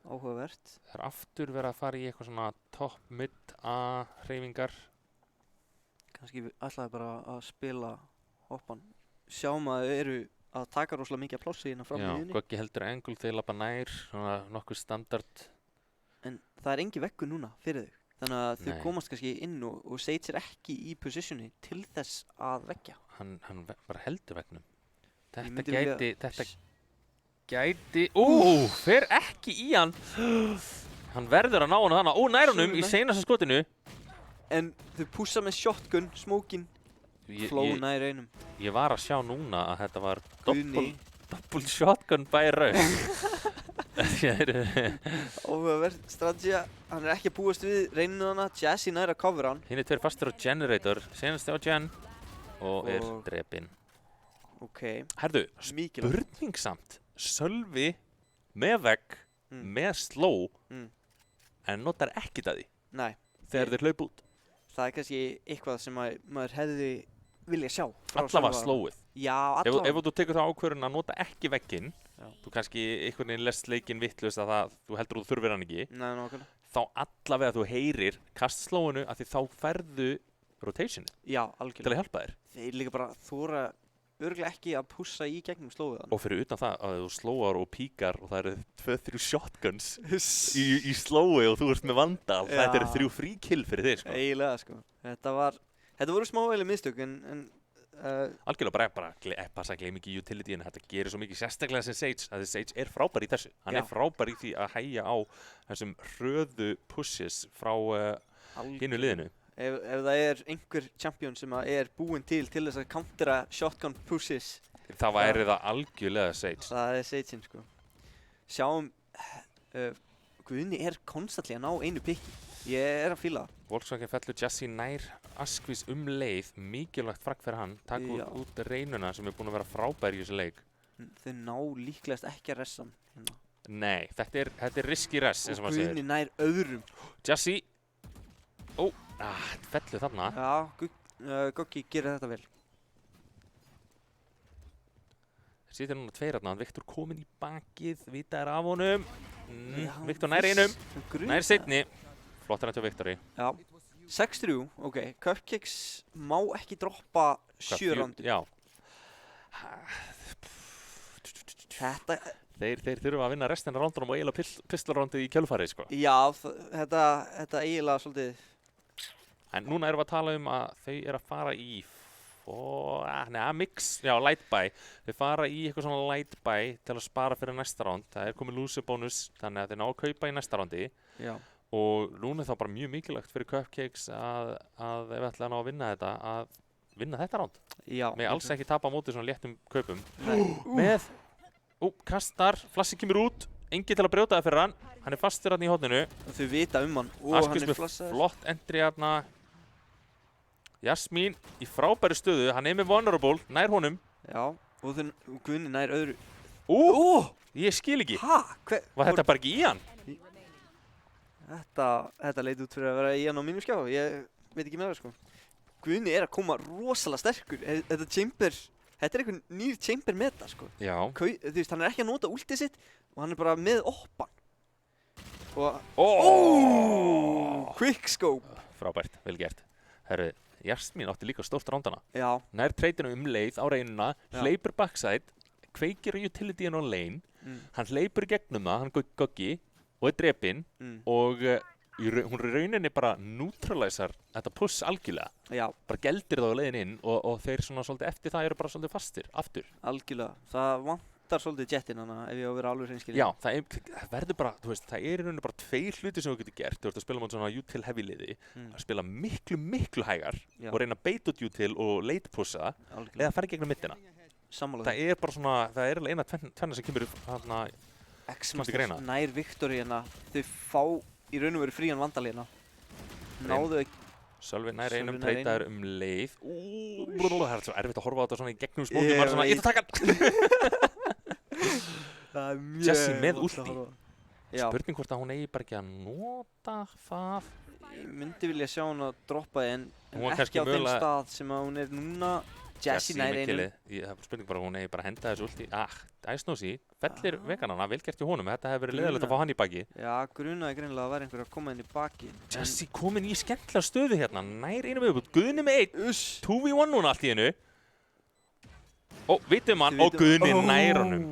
Áhugavert. Það er aftur verið að fara í eitthvað svona top mid A hreyfingar. Kannski ætlaði bara að spila hoppan. Sjáum að þau eru að taka rosalega mikið plássi hérna fram í miðjunni. Já, Goggi heldur angle þegar lappa nær, svona nokkuð standard. En það er engin veggur núna fyrir þau. Þannig að þau Nei. komast kannski inn og segir sér ekki í positioni til þess að veggja. Hann bara heldur vegnum. Ég Þetta myndi vilja- gæti, fer ekki í hann. Hann verður að ná hann þarna, nær honum í seinasta skotinu. En þau pússa með shotgun, smókin, flow nær einum. Ég var að sjá núna að þetta var Guðni. double shotgun by Rauf. Áhugavert strategía, hann er ekki að búast við reyninu hana, Jessie nær að cover hann. Hinn er tveir fastur á generator, senast á gen og er Og- drepinn. Ok, Herðu, mikilvægt. spurning samt, Sölvi með vegg, með slow, en notar ekkert að því Nei, þegar þeir hlaup út. það er kannski eitthvað sem maður hefði vilja sjá. frá Allavega Sölva. slowið. Já, Ef allavega. þú tekur það ákvörðun að nota ekki vegginn, Já. þú kannski einhvern veginn lest leikinn vitlaust að þú heldur þú þurfir hann ekki, Nei, nákvæmlega. þá allavega þú heyrir kast slowinu að því þá færðu rotationu Já, til algjörlega. að hjálpa þér. Þeir líka bara þóra örglega ekki að pússa í gegnum slóðuðan. Og fyrir utan það að þú slowar og píkar og það eru 2-3 shotguns í slowi og þú ert með vandal, Já. þetta eru 3 free kill fyrir þig, sko. Eiginlega, sko. Þetta voru smávægileg mistök, en Algjörlega bara passa að gleyma ekki utility en þetta gerir svo mikið sérstaklega sem Sage, að Sage er frábær í þessu. Hann Já. Já. er frábær í því að hægja á þessum hröðu pushes frá hinu liðinu. ef það er einhver champion sem er búinn til þess að countera shotgun pushes, Það væri það algjörlega Sage. það er Sage-in, sko. Sjáum, Guðni er konstantlega að ná einu pikki. Ég er að fíla það. Volkswagen fellur Jessie nær Askvís leið, mikilvægt fragg fyrir hann, taka Já. út reynuna sem er búin að vera frábær í þessu leik. Þau ná líklegast ekki að ressa hann. Hérna. Nei, þetta er risky res, eins og Og maður Guðni segir. nær öðrum. Jessie, fellur þarna. Já, Goggi gerir þetta vel. Sýtir núna tveir þarna, Viktor kominn í bakið, vita er af honum. Já, Viktor nær einum, grunar. nær seinni. Flottar hann til Viktori. Já, 6-3, ok. Cupcakes má ekki droppa 7 rándur. Já. Þetta, Þeir þurfa að vinna restina af rándunum og eiginlega pistolrándið í kjölfarið, sko. já, þetta eiginlega svolítið. En núna erum við að tala um að þau eru að fara í mix, já, light buy. Þau fara í eitthvað svona light buy til að spara fyrir næsta ránd. Það er komið loser bónus, þannig að þeir ná að kaupa í næsta rándi. Já. Og núna er það bara mjög mikilvægt fyrir Cupcakes að ef við ætla að ná að vinna þetta, að vinna þetta ránd. Já. Með alls ekki tapa á móti svona léttum kaupum. Með, kastar, flassi kemur út, engi til að brjóta það fyrir hann. Hann fastur hann í horninu. Þau vita hann. Askus með flott entry hérna. Jasmín í frábæri stöðu, hann með vulnerable, nær honum. Já, og Guðni nær öðru. Ég skil ekki. Var þetta bara ekki í hann? Þetta leit út fyrir að vera í hann á mínum skjá. Ég veit ekki með það, sko. Guðni að koma rosalega sterkur. Þetta einhvern nýr chamber meta, sko. Já. Þú veist, hann ekki að nota ultið sitt og hann bara með oppan. Quickscope. Frábært, vel gert. Herru, Jasmín átti líka stórt rándana. Já. Nær treytinu leið á reynuna, hleypur backside, kveikir utility á lane, hann hleypur gegnum það, hann goggi og drepinn og hún rauninni bara neutralisar þetta puss algjörlega. Já. Bara geldir það á leiðin inn og þeir svona svolítið eftir það eru bara svolítið fastir, aftur. Algjörlega. Það vantar svolítið jettinn hana ef ég á að vera alveg hreinskilinn. Já, það verður bara, þú veist, það rauninni bara 2 hluti sem þú getur gert. Þú ert að spila mot svona util heavy liði, að spila miklu hægar og reyna að beita út util og late pussa eða fara gegnum mittina. Sammála. Það bara svona, það eina tvenna sem kemur þarna X-Masters nær Victory hérna, þau fá í raun og veru frían vandal hérna. Náðu ekki. Sölvi nær einum, treytaður leið. Það er svo erfitt að horfa á þetta svona í gegnum smókið, maður svona, ég ætla að taka hann! Jessie með ulti. Spurning hvort að hún eigi bara ekki að nota það. Ég myndi vilja sjá hún að droppa en ekki á þeim stað sem að hún núna. Jessie nær einum. Það er spurning bara að hún eigi bara að henda þessu ulti. Æsnósi, fellir veganana, vel gert hjá honum. Þetta hefur verið leiðilegt að fá hann í baki. Já, grunaði greinilega að vera einhver að koma inn í baki. Jessie komin í skemmtilega stöðu hérna, nær einum viðbútt. Guðni með 1, 2v1 núna allt í hennu. Vitum hann, Guðni nær honum.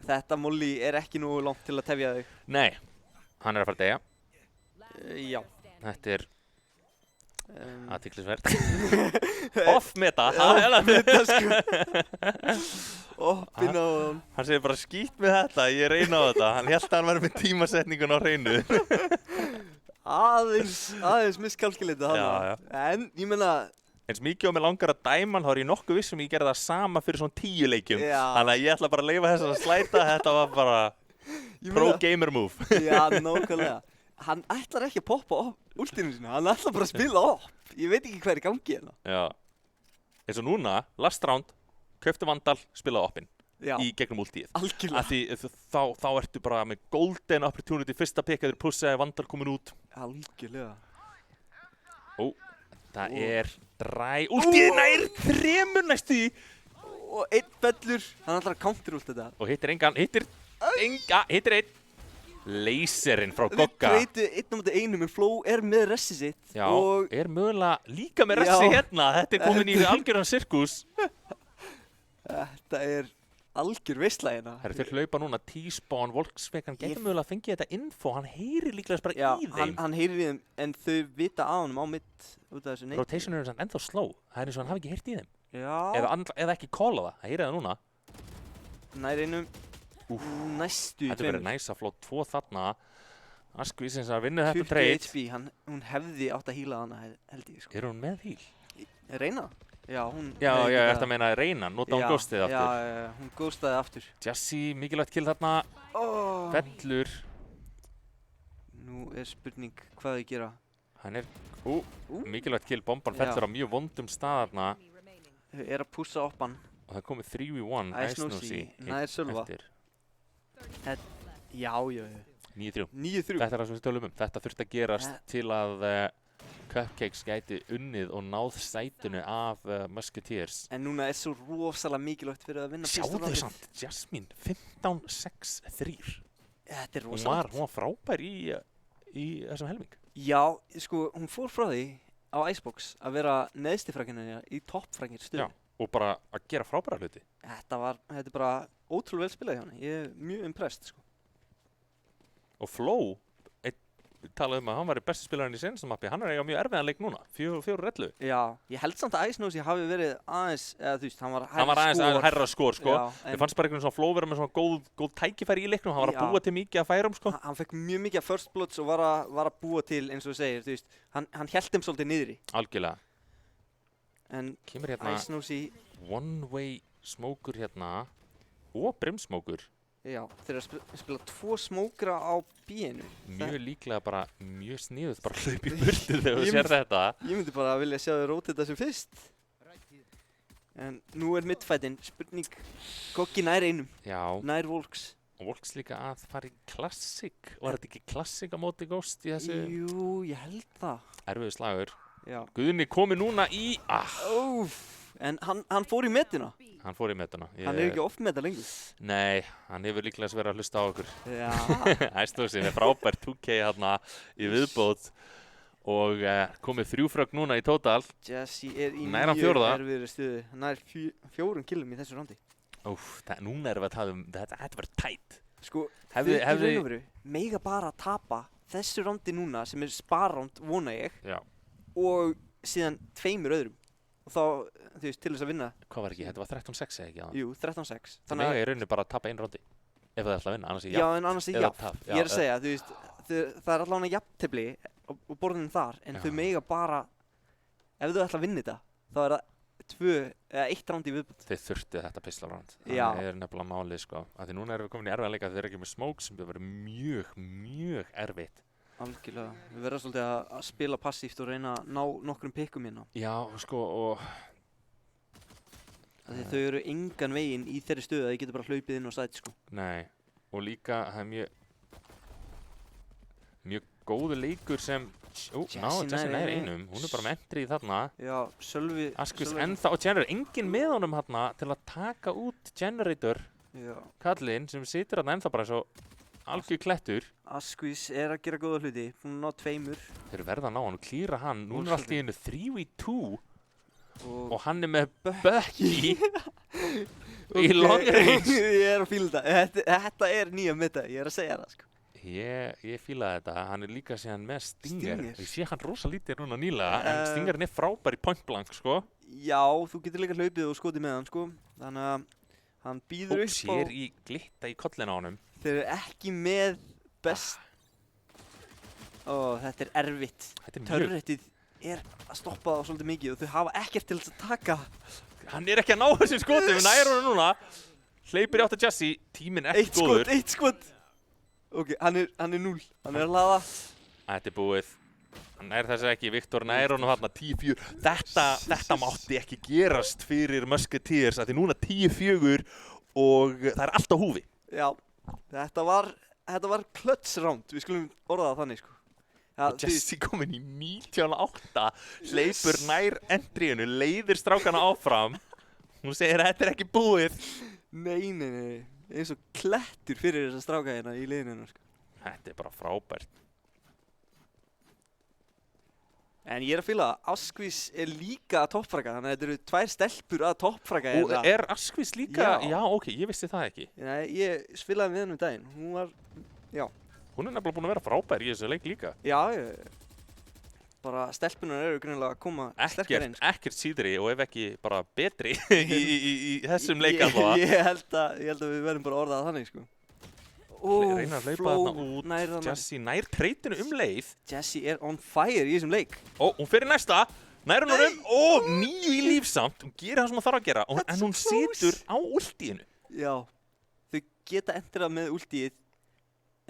Þetta Molly ekki nú langt til að tefja þig. Nei, hann að fara að deyja. Já. Þetta athyglisvert. Off-meta. Off-meta, sko. Oppinn á hann. Hann segir bara skýtt með þetta, ég reyna á þetta. Hann hélt að hann væri með tímasetningun á hreinu. Aðeins miskalkulita hann. Já. En, ég meina... Eins mikið á mig langar að dæma hann, þá ég nokkuð vissum ég gerði það sama fyrir svona 10 leikjum. Þannig að ég ætla bara að leyfa þess að slæta. Þetta var bara pro-gamer move. Já, nákvæmlega. Hann ætlar ekki að poppa últinu sína, hann ætlar bara að spila upp. Ég veit ekki hvað í gangi hérna. Já. Eins og núna, last round, kauptu vandal, spilaði uppinn í gegnum últíð. Algjörlega. Þá ertu bara með golden opportunity, fyrsta pick eða pussaði vandal komin út. Algjörlega. Það dræ, últíð nær 3 næstu í. Og 1 fellur, hann ætlar að counter út þetta. Og hittir engan, hittir 1. Laserinn frá Gogga. Við breytu 1-1 en Flow með ressi sitt. Já, mögulega líka með ressi hérna. Þetta komin í algjöran sirkus. Þetta algjör veisla hérna. Þeir hlaupa núna T-Spawn, Volkswagen getur mögulega að fengið þetta info. Hann heyrir líklega bara í þeim. Hann heyrir í þeim, en þau vita á honum á mitt út af þessu neitt. Rotation er ennþá slow. Það eins og hann hafi ekki heyrt í þeim. Já. Eða ekki calla það. Það heyrið það núna. Nær einum. Næstu í 2. Þetta verður næs að fló 2 þarna. Askvísins að vinna þetta trade. 20 HP, hún hefði átt að híla hana, held ég, sko. Hún með híl? Reyna? Já, hún... Já, ég ætti að meina reyna, nota hún ghostið aftur. Já, hún ghostaði aftur. Jessie, mikilvægt kill þarna. Fellur. Nú spurning hvað þau gera. Hann mikilvægt kill, bomban fellur á mjög vondum stað þarna. Þau að pússa upp hann. Og það komið 3v1, Æsnósi. Nær Sölva. Já. 9-3. 9-3. Þetta það sem við tölum Þetta þurfti að gerast til að Cupcakes gæti unnið og náð sætunu af Musketeers. En núna svo rosalega mikilvægt fyrir að vinna fyrsta ráðið. Sjáðu samt, Jasmín, 15-6-3. Þetta rosalega. Hún var frábær í þessum helming. Já, sko, hún fór frá því á Icebox að vera neðstifrækjunni í toppfrækjur stöðu. Já, og bara að gera frábæra hluti. Þetta bara ótrúlega vel spilað hjá henni. Ég mjög impressed, sko. Og Flow, talaði að hann var besti spilarinn í senasta mappi, hann eiga mjög erfiðan leik núna, 4-rellu. Já, ég held samt að Æsnósi hafi verið aðeins, eða þú veist, hann var aðeins hærra skor, sko. Ég fannst bara einhvern svona Flow vera með svona góð tækifæri í leiknum, hann var að búa til mikið að færum, sko. Hann fekk mjög mikið af first bloods og var að búa til, eins og þú segir, þú veist, hann hélt þeim svolítið niðri. Algjörlega. En Kemur hérna Ice Nosy, one way smókur hérna og brimsmókur. já, þeir eru að spila 2 smókra á B-inu. Mjög líklega bara mjög sniðugt bara hlaup í burtu þegar þú sér þetta. Ég myndi bara vilja sjá þau rótita sem fyrst. En nú midfætin, spurning, Goggi nær einum, Já, nær Volks. og Volks líka að fara í Classic. Var þetta ekki Classic á móti Ghost í þessu? Jú, ég held það. Erfiður slagur. Já. Guðni komið núna í... En hann fór í metina. Hann fór í metuna. Hann er ekki oft meta lengur. Nei, hann hefur líklega verið að hlusta á okkur. Já. Æstósi með frábært 2K hérna í viðbót og komið 3 frögg núna í tótal. Jesse er í Nær hann mjög fjórða? erfiðri stuði. Hann nær 4 killum í þessu randi. Núna erum við að tala þetta verður tætt. Sko, Hefði- í raun og veru mega bara tapa þessu randi núna sem er sparránd, vona ég, Já. og síðan 2 öðrum. Og þá, þú veist, til þess að vinna, Hvað var ekki? Þetta var 13-6 eða ekki? Já. jú, 13-6. Það mega í rauninu bara að tapa 1 rondi. Ef það ætla að vinna, annars er Já, jafn. en annars er Eða jafn. tap, já, Ég er að segja, þú veist, það er allavega jafntefli á borðinu þar, en Já. þau mega bara, ef þau ætla að vinna þetta, þá er það 1 ránd í viðbútt. Þið þurftu þetta pistolarand. Já. Það er nefnilega málið, sko. Af því núna erum við komin í erfiða leika þeir eru ekki með smoke sem það verður mjög erfitt. Algjörlega, við verðum svolítið að spila passíft og reyna að ná nokkrum pikkum hérna. Já, sko, og... Af því þau eru engan veginn í þeirri stöðu að ég getur bara hlaupið inn og sæti, sko. Nei. Og líka, það er mjög góður leikur sem... Jessie nær einum. Hún er bara með entry þarna. Já, Sölvi... Asquith ennþá og Generator, enginn með honum hérna til að taka út Generator Já. kallinn sem situr hérna ennþá bara svo algjör klettur. Asquith er að gera góða hluti, hún ná 2. Þeir verða að ná hann og klíra hann. Núna er allt í einu 3v2 og hann er með Bucky í long range. Ég er að fíla þetta. Þetta er nýja meta, ég er að segja það, sko. Ég fílaði þetta. Hann er líka síðan með Stinger. Stinger. Ég sé hann rosa lítið núna nýlega en Stingerinn er frábær í point blank, sko. Já, þú getur líka hlaupið og skotið með hann, sko. Þannig að hann býður upp á... Sér í glitta í kollin á honum. Þeir eru ekki með best... Þetta er erfitt. Þetta er mjög... Turretið er að stoppa það svolítið mikið og þau hafa ekkert til þess að taka. Hann er ekki að ná þessum skotum, við nær honum núna. Hleypir í átt að Jessie, tíminn er ekki góður. Eitt skot. Ok, hann er 0. Hann er að laða. Þetta er búið. Hann nær þess ekki, Viktor nær honum þarna 10-4. Þetta mátti ekki gerast fyrir Musketeers, af því núna 10-4 og það er allt á húfi. Já, þetta var clutch round, við skulum orða það þannig, sko. Ja, og Jessie kominn í 19-8, hleypur nær entryinu, leiðir strákana áfram. Hún segir að þetta er ekki búið. Nei. Eins og klettur fyrir þessa stráka hérna í liðinu, sko. Þetta er bara frábært. En ég er að fíla að Asquith er líka að toppfraka, þannig að þetta eru 2 stelpur að toppfraka Og hérna. er Asquith líka? Já. Já, ok, ég vissi það ekki. Nei, ég spilaði með henni daginn, hún var, já. Hún er nefnilega búin að vera frábær í þessu leik líka. Já, bara stelpunar eru greinilega að koma sterkar inn. Ekkert síðri og ef ekki bara betri í þessum leik allavega. Ég held að við verðum bara að orða það þannig, sko. Reyna að hlaupa þarna út, Jessie nær treytinu leið. Jessie er on fire í þessum leik. Hún fer í næsta, nær hún og 9 í lífsamt. Hún gerir það sem hún þarf að gera, en hún situr á ultíinu. Já, þau geta endrað með ultíið,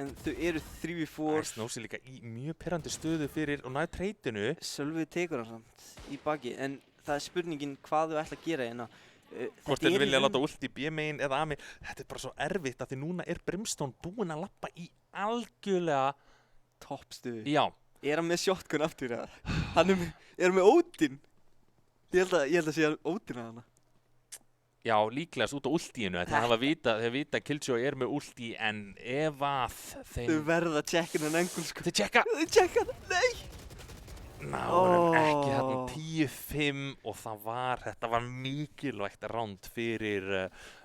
en þau eru 3v4. Snósi líka í mjög pirrandi stöðu fyrir og nær treytinu. Sölvi tekur hann samt í baki, en það er spurningin hvað þau ætla að gera hérna. Hvort þeir vilja láta ulti B-megin eða A-megin. Þetta er bara svo erfitt af því núna er Brimstone búinn að lappa í algjörlega toppstöðu. Já. Er hann með shotgun aftur eða? Hann er með Odin. Ég held að sé Odin að hana. Já, líklegast út á ultíinu. Þeir vita að Killjoy er með ulti en ef að þeim... Þau verða að checka hennan engul, sko. Þau checka hann, nei! Ná, ekki þarna 10-5 og þetta var mikilvægt ránd fyrir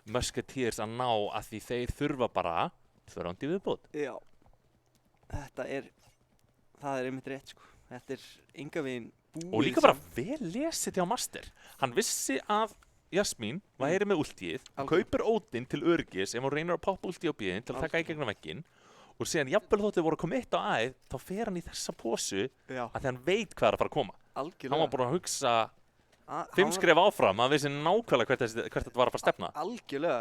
Musketeers að ná að því þeir þurfa bara 2 ránd í viðbót. Já, það er einmitt rétt, sko. Þetta er enga veginn búið. Og líka bara vel lesið hjá Master. Hann vissi að Jasmín væri með ultið, kaupir Odin til öryggis ef hann reynir að poppa ultið á B-in til að taka í gegnum vegginn. Og síðan jafnvel þóttið voru að koma 1 á A-ið, þá fer hann í þessa posu að því hann veit hvað er að fara að koma. Algjörlega. Hann var búinn að hugsa 5 skref áfram, maður vissi nákvæmlega hvert þetta var að fara að stefna. Algjörlega,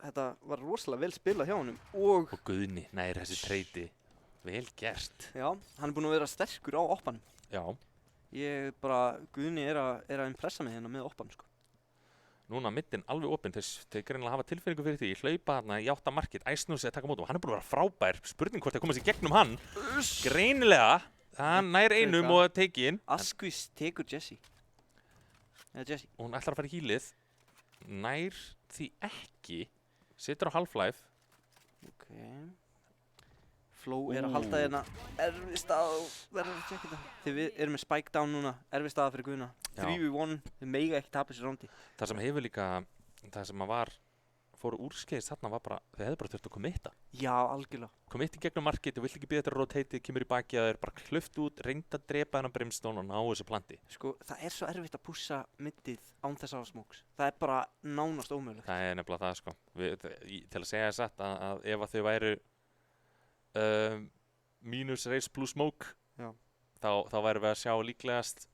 þetta var rosalega vel spilað hjá honum og Guðni nær þessi treyti, vel gert. Já, hann er búinn að vera sterkur á oppanum. Já. Guðni er að impressa mig hérna með oppan, sko. Núna middin alveg opinn, þeir greinilega hafa tilfinningu fyrir því, hlaupa þarna í 8 markið, Ice að taka mót og hann er búinn að vera frábær, spurning hvort það komast í gegnum hann. Greinilega, hann nær einum og tekin. Asquith tekur Jesse. Og hún ætlar að fara í hílið, nær því ekki, situr á Half-Life. Ok. Flow er að halda hérna, erfið stað og verður að tjekka þetta. Þegar við erum með Spike down núna, erfið staða fyrir Guðna. 3v1, þau mega ekki tapa þessu rándi. Það sem hefur líka, það sem fóru úrskeiðis þarna var bara, þau hefðu bara þurft að committa. Já, algjörlega. Committi gegnum markið, þú vill ekki býða þetta rotatið, kemur í baki að þeir bara klöft út, reynda að drepa hennar Brimstone og ná þessu planti. Sko, það er svo erfitt að pússa middið án þess að hafa smokes. Það er bara nánast ómögulegt. Það er nefnilega það, sko. Til að segja satt að ef að þau væru mínus race plus smoke, þá værum við að sjá líklegast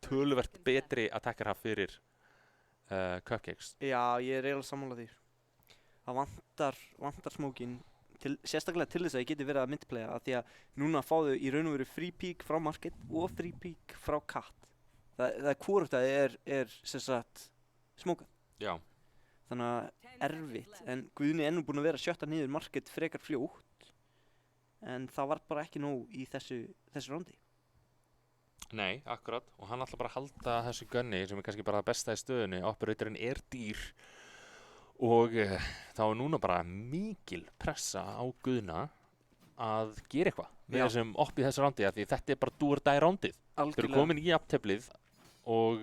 töluvert betri attacker-haf fyrir Cupcakes. Já, ég er eiginlega sammála því. Það vantar smókin, sérstaklega til þess að ég geti verið að myndplaya, af því að núna fá þau í raun og veru free peek frá market og free peek frá cat. Það er hvorugt að það er sem sagt smókað. Já. Þannig að erfitt, en Guðni er nú búinn að vera að sjötta niður market frekar fljótt, en það var bara ekki nóg í þessu rándi. Nei, akkurat, og hann ætla bara að halda þessu gunni sem er kannski bara það besta í stöðunni. Operatorinn er dýr og þá er núna bara mikil pressa á Guðna að gera eitthvað með þessum opp í þessu rándi, því þetta er bara do or die rándið. Þeir eru komin í jafnteflið og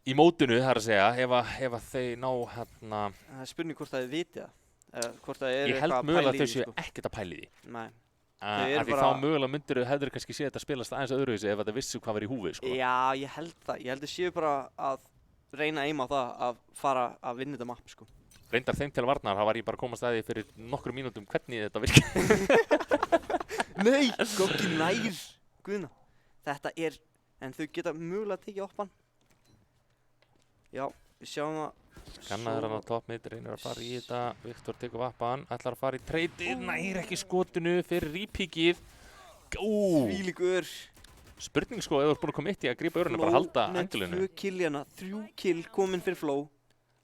í mótinu, það er að segja, ef að þeir ná hérna. Það er spurning hvort það þið viti það. Hvort það er ég held mögulega að þau séu ekkert að pæli því. Nei. Af því þá mögulega hefur kannski séð þetta spilast aðeins öðruvísi ef þetta vissu hvað var í húfi, sko. Já, ég held það. Ég held að séu bara að reyna aim á það að fara að vinna þetta mapp, sko. Reyndar þeim til varnar, það var ég bara að komast að því fyrir nokkrum mínútum hvernig þetta virkar. Nei, Goggi nær Guðna. Þetta er, en þau geta mögulega tekið oppan. Já, við sjáum það. Skannaður hann á toppmid, reynir að fara í þetta, Viktor tekur vappan, ætlar að fara í treytið, nær ekki skotinu fyrir repeakið. Þvílíkur. Spurning sko, ef þú ert búinn að koma eitt í að grípa örunni, bara halda angulinu. Flow með 2 kill hérna, 3 kill komin fyrir Flow.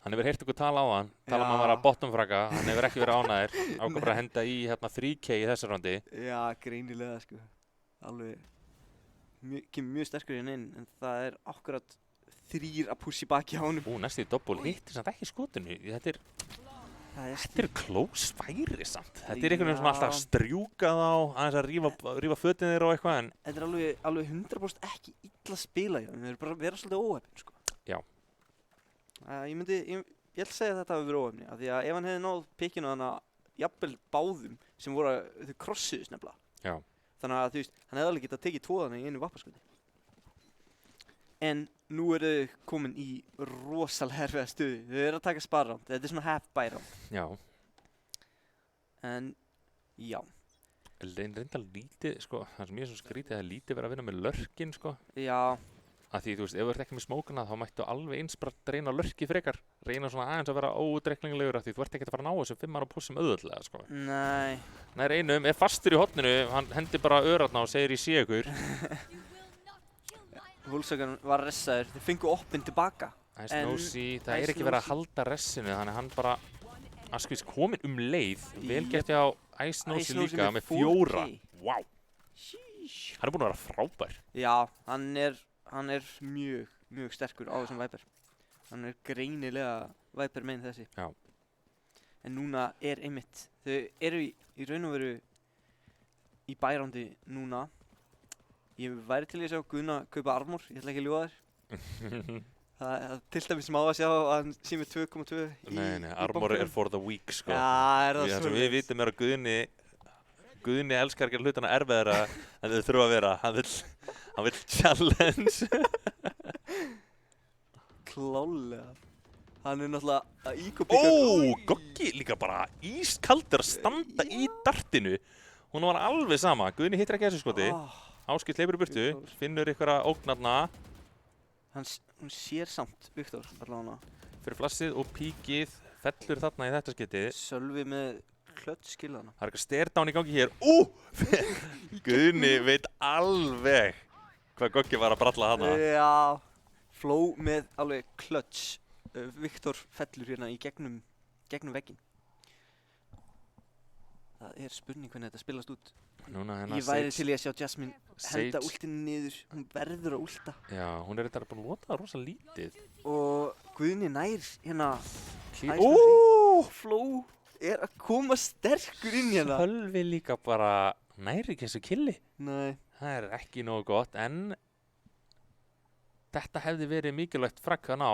Hann hefur heyrt ykkur tala á hann, tala um að hann var að bottomfragga, hann hefur ekki verið ánægður, ákvað bara að henda í hérna 3K í þessu raundi. Já, greinilega sko, alveg, kemur mjög sterkur hérna inn, en það er akkurat 3 að pussi baki á honum. Næstu í doppul hittir samt ekki skotinu, þetta er close færi samt. Þetta er einhvern veginn sem alltaf að strjúka þá, aðeins að rífa fötin þeirra og eitthvað en. Þetta er alveg 100% ekki illa spila hjá þeim, þeir eru bara að vera svolítið óheppin sko. Já. Ég ætla að segja að þetta hafi verið óheppni, af því að ef hann hefði náð pikkinu þannig að jafnvel báðum sem voru að þau krossuðust nefnilega. Já. Þannig að þú veist, hann hefði alveg getað tekið 2 þannig í einu vappaskoti. En nú eru þau komin í rosalega erfiða stöðu. Þau eru að taka sparround. Þetta er svona half-buy round. Já. En, já. Reynda lítið, sko, það sem ég er svo skrítið, það er lítið verið að vinna með lurkin, sko. Já. Af því, þú veist, ef þú ert ekki með smókuna, þá mættu alveg eins bara reyna lurki frekar. Reyna svona aðeins að vera óútreiknanlegur, af því þú ert ekki að fara að ná þessu 5 ára pussum auðvöldlega, sko. Nei. Nær einum, er fastur í hotninu, hann hendir bara öratna og segir ég sé ykkur. Wolfsagan var ressaður, þeir fengu oppinn tilbaka. Það er ekki verið að halda ressinu, þannig að hann bara Asquith komin leið, vel gert hjá Ice líka með 4. Vá. Hann er búinn að vera frábær. Já, hann er mjög sterkur á þessum Viper. Hann er greinilega Viper main þessi. Já. En núna er einmitt, þau eru í raun og veru í bærándi núna. Ég væri til að sjá Guðna kaupa armor, ég ætla ekki að ljúga þér. Það er til dæmis má að sjá að hann sé með 2,2 í Nei, armor er for the weak, sko. Já, er það svo. Við vitum að Guðni elskar ekki að hlutana erfiðara en þau þurfa að vera. Hann vill challenge. Klálega. Hann er náttúrulega að íkopika. Goggi líka bara ískaldur að standa í dartinu. Hún var alveg sama. Guðni hittir ekki þessu skoti. Áskipt hleypur í burtu, finnur einhverja ógnarna hún sér samt Viktor allavega. Fyrir flassið og píkið fellur þarna í þetta skiptið. Sölvi með klötskilana. Það eitthvað stare-down í gangi hér. Guðni veit alveg hvað Goggi var að bralla hana. Já, Flow með alveg klöts. Viktor fellur hérna í gegnum vegginn. Það er spurning hvernig þetta spilast út. Núna Ég væri til í að sjá Jasmine henda últinu niður. Hún verður að últa. Já, hún er þetta bara að nota það rosa lítið. Og Guðni nær hérna. Flow er að koma sterkur inn hérna. Sölvi líka bara næri ekki þessu killi. Nei. Það er ekki nógu gott, en þetta hefði verið mikilvægt fragg að ná.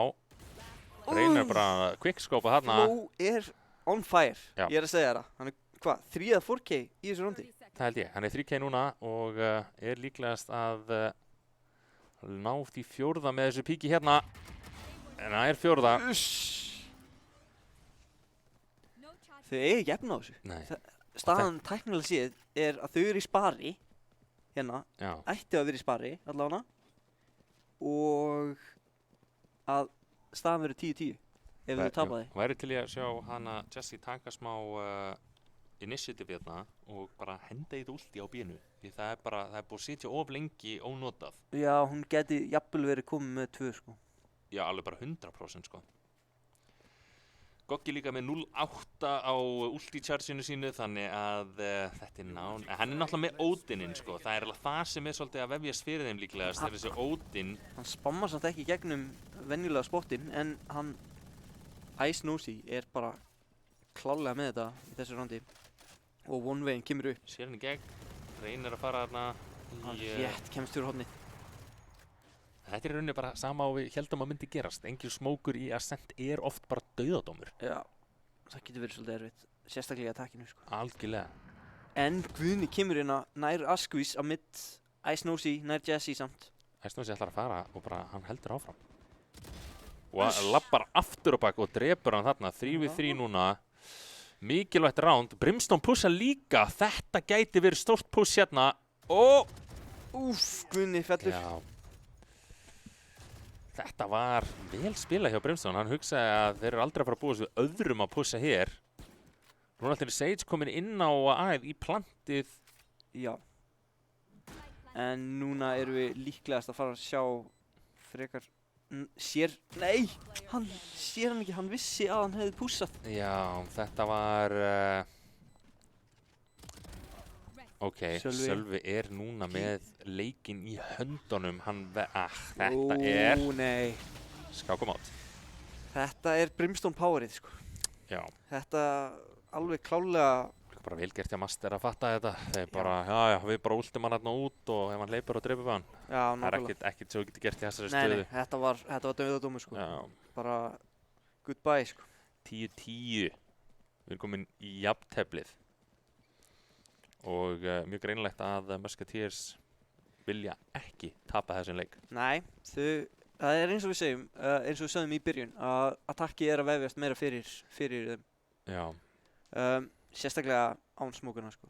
Reynir bara að quickscopa þarna. Flow er on fire. Já. Ég er að segja það. Hann er hvað, 3 eða 4K í þessu rondi? Það held ég. Hann er 3K núna og er líklegast að ná því 4. með þessu píki hérna. En það er 4. Þau eiga ekki efna á þessu. Nei. Staðan tæknilega séð er að þau eru í spari hérna. Já. Ættu að vera í spari allavega. Og að staðan verður 10-10 ef þau tapa því. Væri til ég að sjá hana Jessie taka smá initiative hérna og bara henda í þetta últi á bínu. Því það er búið að sitja of lengi ónotað. Já, hún geti jafnvel verið komið með 2 sko. Já, alveg bara 100% sko. Goggi líka með 0.8 á ulti-chargeinu sínu, þannig að þetta er nán. Hann er náttúrulega með Odininn sko. Það er alveg það sem er svolítið að vefjast fyrir þeim líklegast. Það er þessi Odin. Hann spammar samt ekki gegnum venjulega spottinn, en hann Ice Nosy er bara klálega með þetta í þessu rondi. Og one wayn kemur upp. Sér hann í gegn, reynir að fara þarna Hann rétt kemst fyrir hornið. Þetta er í rauninni bara sama og við heldum að myndi gerast. Engin smókur í Ascent er oft bara dauðadómur. Já, það getur verið svolítið erfitt. Sérstaklega í attackinu sko. Algjörlega. En Guðni kemur hérna nær Asquith á mitt Ice Nosy, nær Jessie samt. Æsnósi ætlar að fara og bara hann heldur áfram. Og lappar aftur á bak og drepur hann þarna. 3v3 núna. Mikilvægt round. Brimstone pussa líka. Þetta gæti verið stórt puss hérna. Guðni fellur. Já. Þetta var vel spilað hjá Brimstone. Hann hugsaði að þeir eru aldrei að fara að búa sig öðrum að pussa hér. Núna ætlir Sage komin inn á æð í plantið. Já. En núna erum við líklegast að fara að sjá frekar Nei, hann sér hann ekki, hann vissi að hann hefði pússað. Já, þetta var ok, Sölvi er núna með leikinn í höndunum. Þetta er nei. skákumát. Þetta er Brimstone powerið sko. Já. Þetta alveg klálega Bara vel gert hjá Master að fatta þetta. Þeir bara, já, við bara últum hann hérna út og ef hann hleypur og dreipur við hann. Já, það er ekkert sem við getum gert í þessari Nei, stöðu. þetta var dauðadómur sko. Já. Bara goodbye sko. 10-10. Við erum komin í jafnteflið. Og mjög greinilegt að Musketeers vilja ekki tapa þessum leik. Nei, það er eins og við segjum, eins og við sögðum í byrjun, að attackið er að vefjast meira fyrir þeim. Já. Sérstaklega án smókuna sko.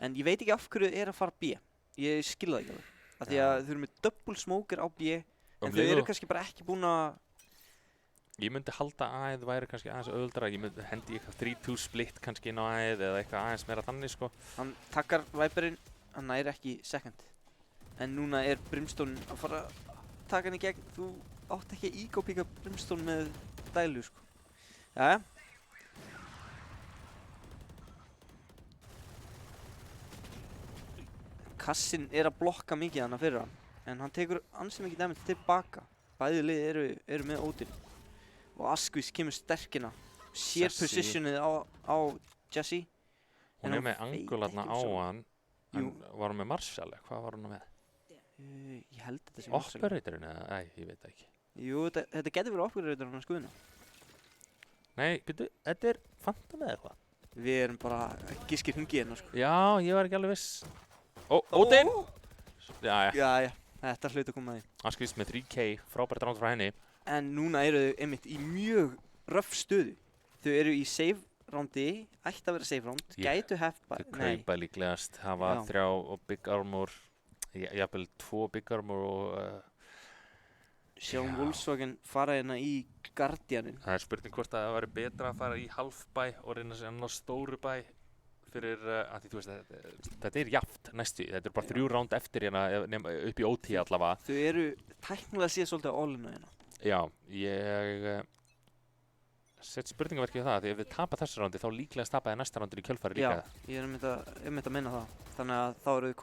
En ég veit ekki af hverju er að fara B. Ég skil það ekki alveg. Af því að þau eru með double smóker á B, en þau eru kannski bara ekki búin að... Ég myndi halda að það væri kannski aðeins auðveldara. Ég myndi hendi eitthvað 3-2 split kannski inn á æð eða eitthvað aðeins meira þannig sko. Hann takkar Viperinn, hann næri ekki second. En núna er Brimstone að fara að taka hann í gegn. Þú átt ekki að ego-píka Brimstone með dælu sko. Jæja. Kassin er að blokka mikið hana fyrir hann. En hann tekur ansi mikið damage tilbaka. Bæði lið eru með Odin. Og Asquith kemur sterkina. Sér positionið á Jessie. Hún er með angularna á hann. Var hún með Marshall? Hvað var hún með? Ég held þetta sem Marshall. Operatorinn eða? Æ, ég veit ekki. Jú, þetta getur verið operatorinn á skuðuna. Nei, byrju, þetta er Phantom eða eitthvað? Við erum bara giskir hungið hérna sko. Já, ég var ekki alveg viss. Odin! Jæja, þetta hlaut að koma að því. Asquith með 3K, frábært round frá henni. En núna eru þau einmitt í mjög röff stöðu. Þau eru í save roundi, ætti að vera save round, gætu heft bara... Þau kaupa líklegast, hafa 3 og big armor, jafnvel 2 big armor og sjáum Já. Volkswagen fara hérna í Guardianin. Það spurning hvort að það væri betra að fara í halfbæ og reyna sig að ná stóru bæ fyrir, að því þú veist, þetta jafnt næstu, þetta bara 3 ránd eftir hérna, upp í OT allavega. Þau eru tæknilega séð svolítið á all-inu hérna. Já, ég set spurningamerki við það, því ef þið tapa þessu rándi þá líklega tapaði næsta rándin í kjölfari líka. Já, ég er einmitt að minna það. Þannig að þá eru þau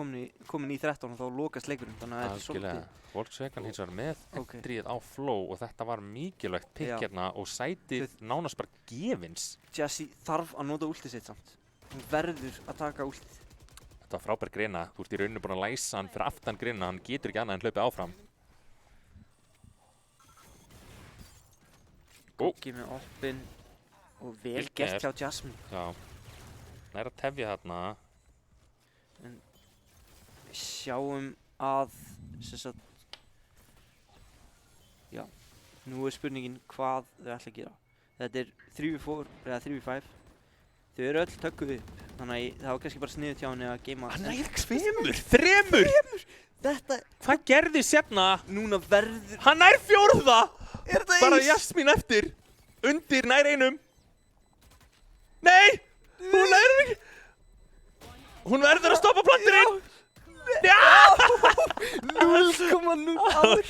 komin í 13 og þá lokast leikurinn, þannig að þetta er svolítið. Volkswagen hins vegar með Ok. entryið á flow og þetta var mikilvægt pick Já. hérna og sætið nánast bara gefins. Jesse þarf að nota últið sitt samt. Hún verður að taka últið. Þetta var frábær grina, þú ert í rauninu búin að læsa hann fyrir aftan grina, hann getur ekki annað en hlaupið áfram. Goggi með oppin og vel gert hjá Jasmine. Já, nær að tefja þarna. Sjáum að, já, nú er spurningin hvað þau ætla að gera. Þetta er 3v4 eða 3v5. Þau eru öll tökkuð upp, þannig að það var kannski bara sniðugt hjá henni að geima. Hann nær 3! Þetta, Hvað gerðist hérna? núna verður, Hann nær 4! er þetta Bara eins? Jasmín eftir. Undir nær einum. Nei! Hún nær ekki. Hún verður að stoppa planturinn. Já! 0,0 Ok,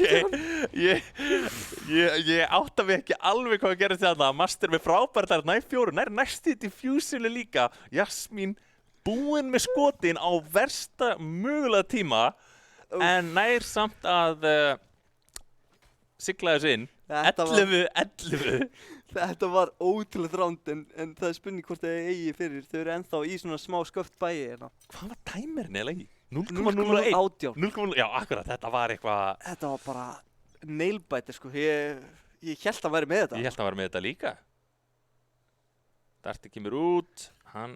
ég átta mig ekki alveg hvað gerðist þarna. Master með frábært þar nær 4, nær næstu diffusinu líka. Jasmín búinn með skotin á versta mögulega tíma en nær samt að sigla þessu inn. Þetta var- 11. Þetta var ótrúlega ránd en það er spurning hvort þau eigi fyrir. Þau eru ennþá í svona smá sköft bæi hérna. Hvað var tæmirinn eða ekki? 0,01. 0,18. 0,0, já, akkurat, þetta var eitthvað. Þetta var bara nailbiter sko. Ég held að væri með þetta. Ég held að vera með þetta líka. Darti kemur út, hann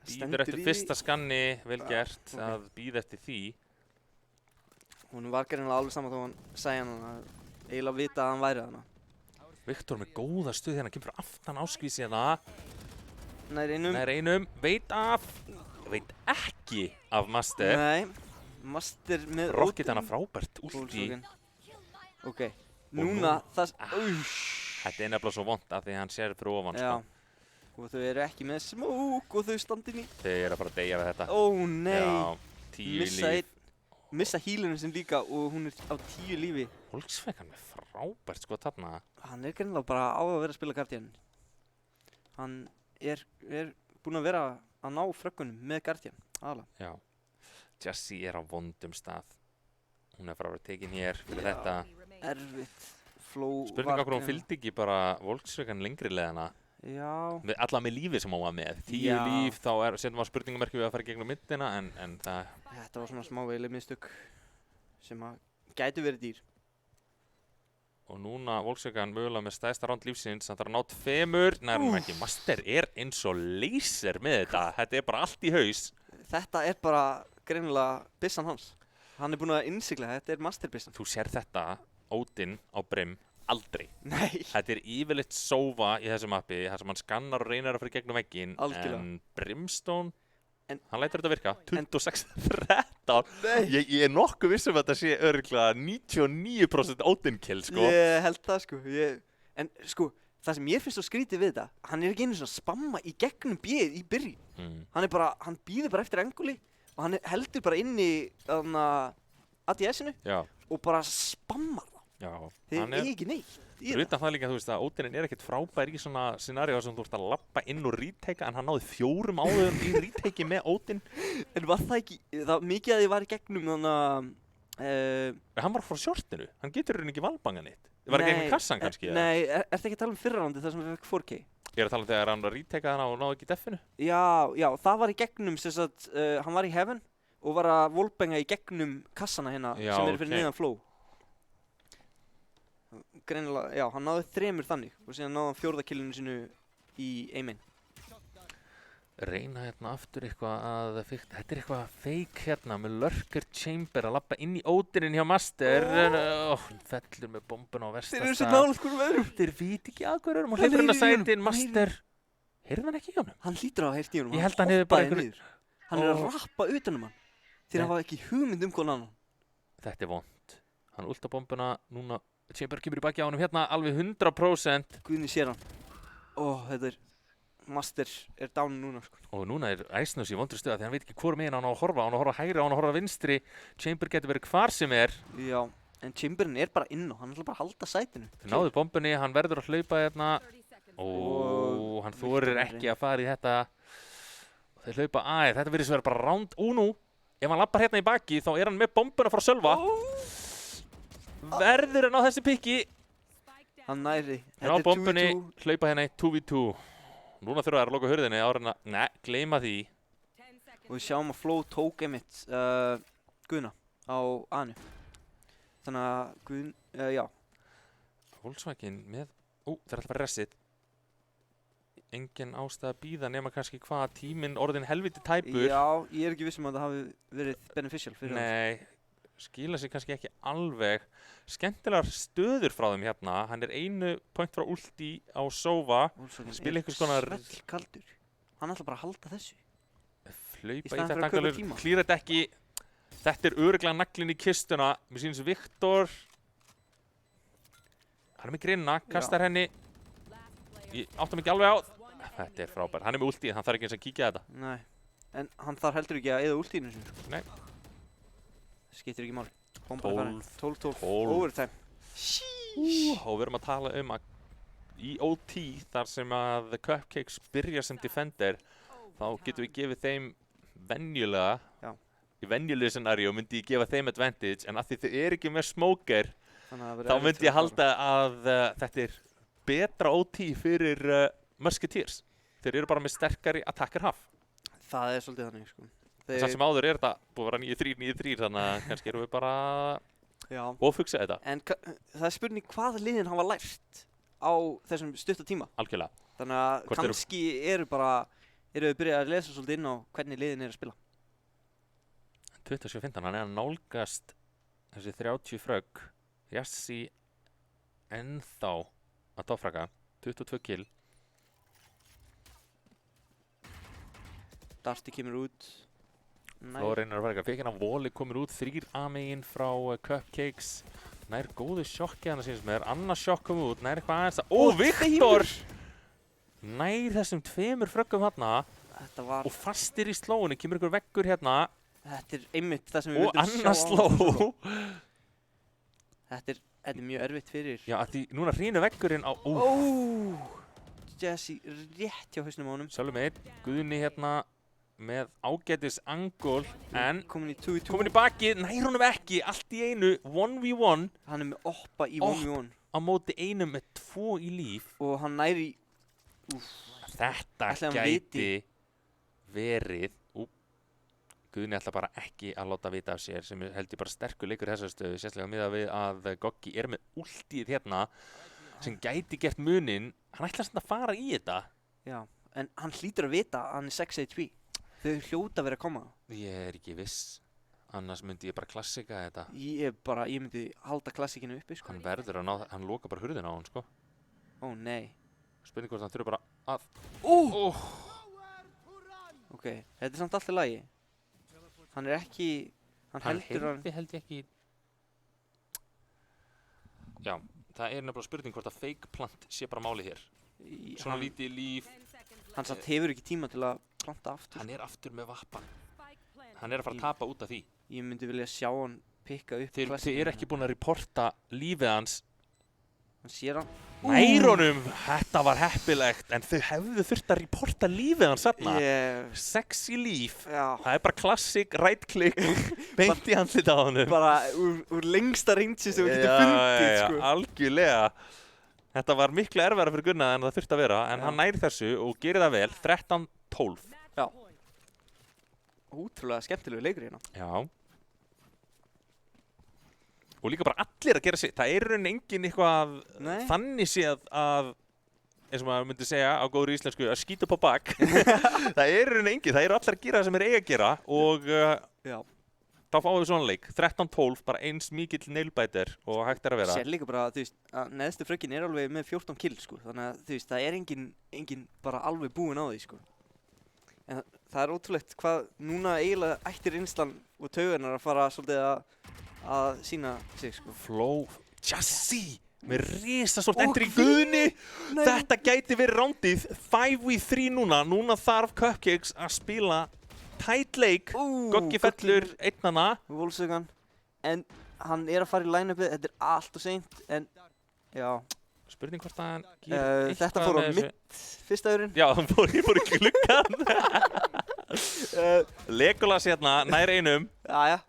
Stendur býður eftir í fyrsta skanni, vel gert ok. að býða eftir því. Hún var greinilega alveg saman þó hann sagði hann að eiginlega vita að hann væri þarna. Viktor með góða stuð hérna, kemur fyrir aftan áskvísi hérna. Nær einum. Nær einum, veit ekki af Master. Nei. Master með Rocket hana frábært últi. Volkswagen. Ok. Núna það... Þetta er nefnilega svo vont að því hann sér fyrir ofan, Já. sko. Og þau eru ekki með smók og þau standi inn í. Þau eru að fara að deyja við þetta. Ó nei. Já, 10 Missa líf. missa hílunum sinn líka og hún er á 10 lífi. Volkswagen með frábært, sko, þarna. Hann er greinilega bara á að vera að spila Guardian. Hann er búinn að vera að ná frökkunum með Guardian, aðalega. Já. Jessie er á vondum stað. Hún er bara að vera tekin hér fyrir þetta. Erfitt. Flow Spurning okkur hún fylgdi ekki bara Volkswagen lengri leiðina. Já. Alla með lífi sem hún var með. 10 Já. líf, þá setjum við spurningamerki við að fara gegnum myndina en það... Þetta var svona smávegilegt mistök sem að gætu verið dýr. Og núna Volkswagen mögulega með stæðsta ránd lífsins, hann þarf að ná 2, nærmum ekki. Master er eins og laser með þetta. Þetta er bara allt í haus. Þetta er bara greinilega byssan hans. Hann er búinn að innsigla, þetta er masterbyssan. Þú sér þetta, Odin á brim, aldrei. Nei. Þetta er yfirleitt sófa í þessu mappi, þar sem hann skannar og reynir að fara gegnum vegginn. Algjörlega. En Brimstone, En- hann lætur þetta virka. 26-13. Nei. Ég er nokkuð vissum að þetta sé örugglega 99% Odin kill, sko. Ég held það sko. En sko, það sem ég finnst svo skrítið við þetta, hann er ekki einu svona að spamma í gegnum bíð í byrjun. Hann býður bara eftir enguli og hann heldur bara inn í ADS-inu Já, og bara spammar það. já. Þeir Hann eigi ekki neitt í Fyrir þetta. utan það líka, þú veist að Odinin er ekkert frábær í svona scenaríu sem þú ert að labba inn og retaka en hann náði 4 áður í retaki með Odin. En var það ekki, það mikið að þið var í gegnum þannig Hann var frá shortinu, hann getur ekki valbanga neitt. Var ekki eitthvað kassan kannski? eða? Nei, ertu ekki að tala um fyrra rándi þar sem við fekk 4K? Ég er að tala um þegar hann var að retaka hana og náði ekki definu. Já, það var í gegnum sem sagt, hann var í Heaven og var að volbenga í gegnum kassana hérna Já, sem eru fyrir ok. neðan flow. Greinilega, já, hann náði 3 þannig og síðan náði hann 4. killinu sinu í A-main. Reyna hérna aftur eitthvað að fykta. Þetta er eitthvað fake hérna með Lurker Chamber að labba inn í Odinin hjá Master. Hún fellur með bombuna á versta Þeir eru svo nálægt hverjum öðrum. Þeir viti ekki að hverjum og Hann hleypur hann að heyrir í honum, sætin hann Master. Heyrðu hann ekki í honum? Hann hlýtur að hafa heyrt í honum. Ég held að hann hefði bara hoppaði einhver- niður. Hann er að Ó. rappa utanum hann. Þeir Nei. hafa ekki hugmynd um hvað annan. Þetta er vond. Hann ulta bombuna núna Chamber kemur í baki á honum hérna alveg 100%. Guðni sér hann. Þetta Master down núna, sko. Og núna Icenus í vondri stöða því hann veit ekki hvor meginn á hann að horfa. Á hann að horfa hægri, á hann að horfa vinstri. Chamber getur verið hvar sem Já, en Chamberin bara inn á. Hann ætla bara að halda sætinu. Þeir náðu bombunni, hann verður að hlaupa hérna. Hann þorir ekki að fara í þetta. Þeir hlaupa þetta virðist vera bara round nú. Ef hann lappar hérna í baki þá hann með bombuna frá Sölva. Verður að ná þessi pikki. Hann næri. Ná bombunni, hlaupa hérna í 2v2. Núna þurfa að loka hurðinni áður en að, gleyma því. Og við sjáum að Flow tók einmitt Guðna á Anu. Þannig að Guðn, já. Volkswagen með, þeir ætla bara resið. Engin ástæða að bíða nema kannski hvað tíminn orðin helviti tæpur. Já, ég ekki viss að það hafi verið beneficial fyrir hann. Nei, skila sig kannski ekki alveg. Skemmtilegar stöður frá þeim hérna. Hann einu point frá ulti á Sova. Spila einhvers konar svellkaldur. Hann ætla bara að halda þessu. Hlaupa í þetta angalur, klíra þetta ekki. Þetta örugglega naglinn í kistuna. Mér sýnist Viktor. Hann með grinna, kastar henni. Ég áttum ekki alveg á. Þetta frábær. Hann með ulti, hann þarf ekki eins að kíkja þetta. Nei, en hann þarf heldur ekki að eyða ultíinu sinni. Nei. Skiptir ekki máli. 12. Overtime. Og við erum að tala að í OT þar sem að The Cupcakes byrja sem defender þá getum við gefið þeim venjulega í venjulegu scenaríu myndi ég gefa þeim advantage en af því þau ekki með smoker þá myndi ég halda að þetta betra OT fyrir Musketeers. Þeir eru bara með sterkari attacker half. Það svolítið þannig, sko. Samt sem áður þetta búið að vera 9-3 þannig að kannski erum við bara ofhugsa þetta. En það spurning hvað liðin hafa lært á þessum stutta tíma. Algjörlega. Þannig að kannski eru við byrjað að lesa svolítið inn á hvernig liðin að spila. 27-15, hann að nálgast þessi 30 frögg. Jassi ennþá að toppfragga. 22 kill. Darty kemur út. Flóð reynir að verka. Fekk hérna Voli komur út 3 A-megin frá Cupcakes. Nær góðu sjokki hann að sínast með þér. Annars sjokk kom út. Nær eitthvað aðeins að... Viktor! Nær þessum 2 fröggum hérna. Og fastir í slóinu. Kemur ykkur veggur hérna. Þetta einmitt það sem við vildum sjá. Og annars sló. Þetta mjög erfitt fyrir. Já, því núna hrýnu veggurinn á... Jesse rétt hjá hausnum á honum. Sjálfur með einn. Guðni hérna. Með ágætis angól en komin í 2v2 komin í baki, nær honum ekki allt í einu 1v1 hann með oppa í 1v1 á móti einu með 2 í líf og hann næri þetta gæti verið Guðni ætla bara ekki að láta vita af sér sem held ég bara sterkur leikur þessar stöðu sérstaklega miðað við að Goggi með ultið hérna sem gæti gert muninn hann ætla að fara í þetta já, en hann hlýtur að vita að hann 6 HP þau hljóta verið að koma. Ég ekki viss. Annars myndi ég bara klassika þetta. Ég myndi halda klassikinu uppi, sko. Hann verður að ná það. Hann loka bara hurðina á hann, sko. Nei. Spurning hvort hann þurfa bara að... Ok, þetta samt allt í lagi. Hann ekki... Hann held ég ekki... Já, það nefnilega spurning hvort að fake plant sé bara málið hér. Svona lítið líf. Hann samt hefur ekki tíma til að planta aftur. Hann aftur með vappan. Hann að fara að tapa út af því. Ég myndi vilja sjá hann pikka upp. Þið ekki búin að reporta lífið hans. Hann sér hann. Nær honum! Þetta var heppilegt. En þau hefðu þurft að reporta lífið hans þarna. Sexy líf. Það bara klassik, right click. Beint í andlitið á honum. Bara úr lengsta reyndsi sem við getum fundið, sko. Já, algjörlega. Þetta var miklu erfæra fyrir Gunna en það þurfti að vera, en hann næri þessu og gerir það vel, 13-12. Já. Ótrúlega skemmtilegu leikur hérna. Já. Og líka bara allir að gera sitt. Það raunin engin eitthvað þannig séð að, eins og maður myndi segja á góðri íslensku, að skýta upp á bak. Það raunin engin, það allir að gera það sem eiga að gera og þá fáum við svona leik. 13-12, bara eins mikill nailbiter og hægt að vera. Sér líka bara, þú veist, að neðstu fröggin alveg með 14 kill, sko. Þannig að, þú veist, það engin bara alveg búinn á því, sko. En það ótrúlegt hvað núna eiginlega ættir reynslan og taugarnar að fara svolítið að sýna sig, sko. Flow Jassi með risastórt entry í Guðni. Þetta gæti verið rándið 5v3 núna þarf Cupcakes að spila tight leik. Goggi fellur einnana. Wolfsögan, en hann að fara í line-upið, þetta allt og seint, en já. Spurning hvort að hann gerir eitthvað þetta fór á mitt fyrsta öðrun. Já, hann fór í gluggan. Legolas hérna, nær einum. Jæja,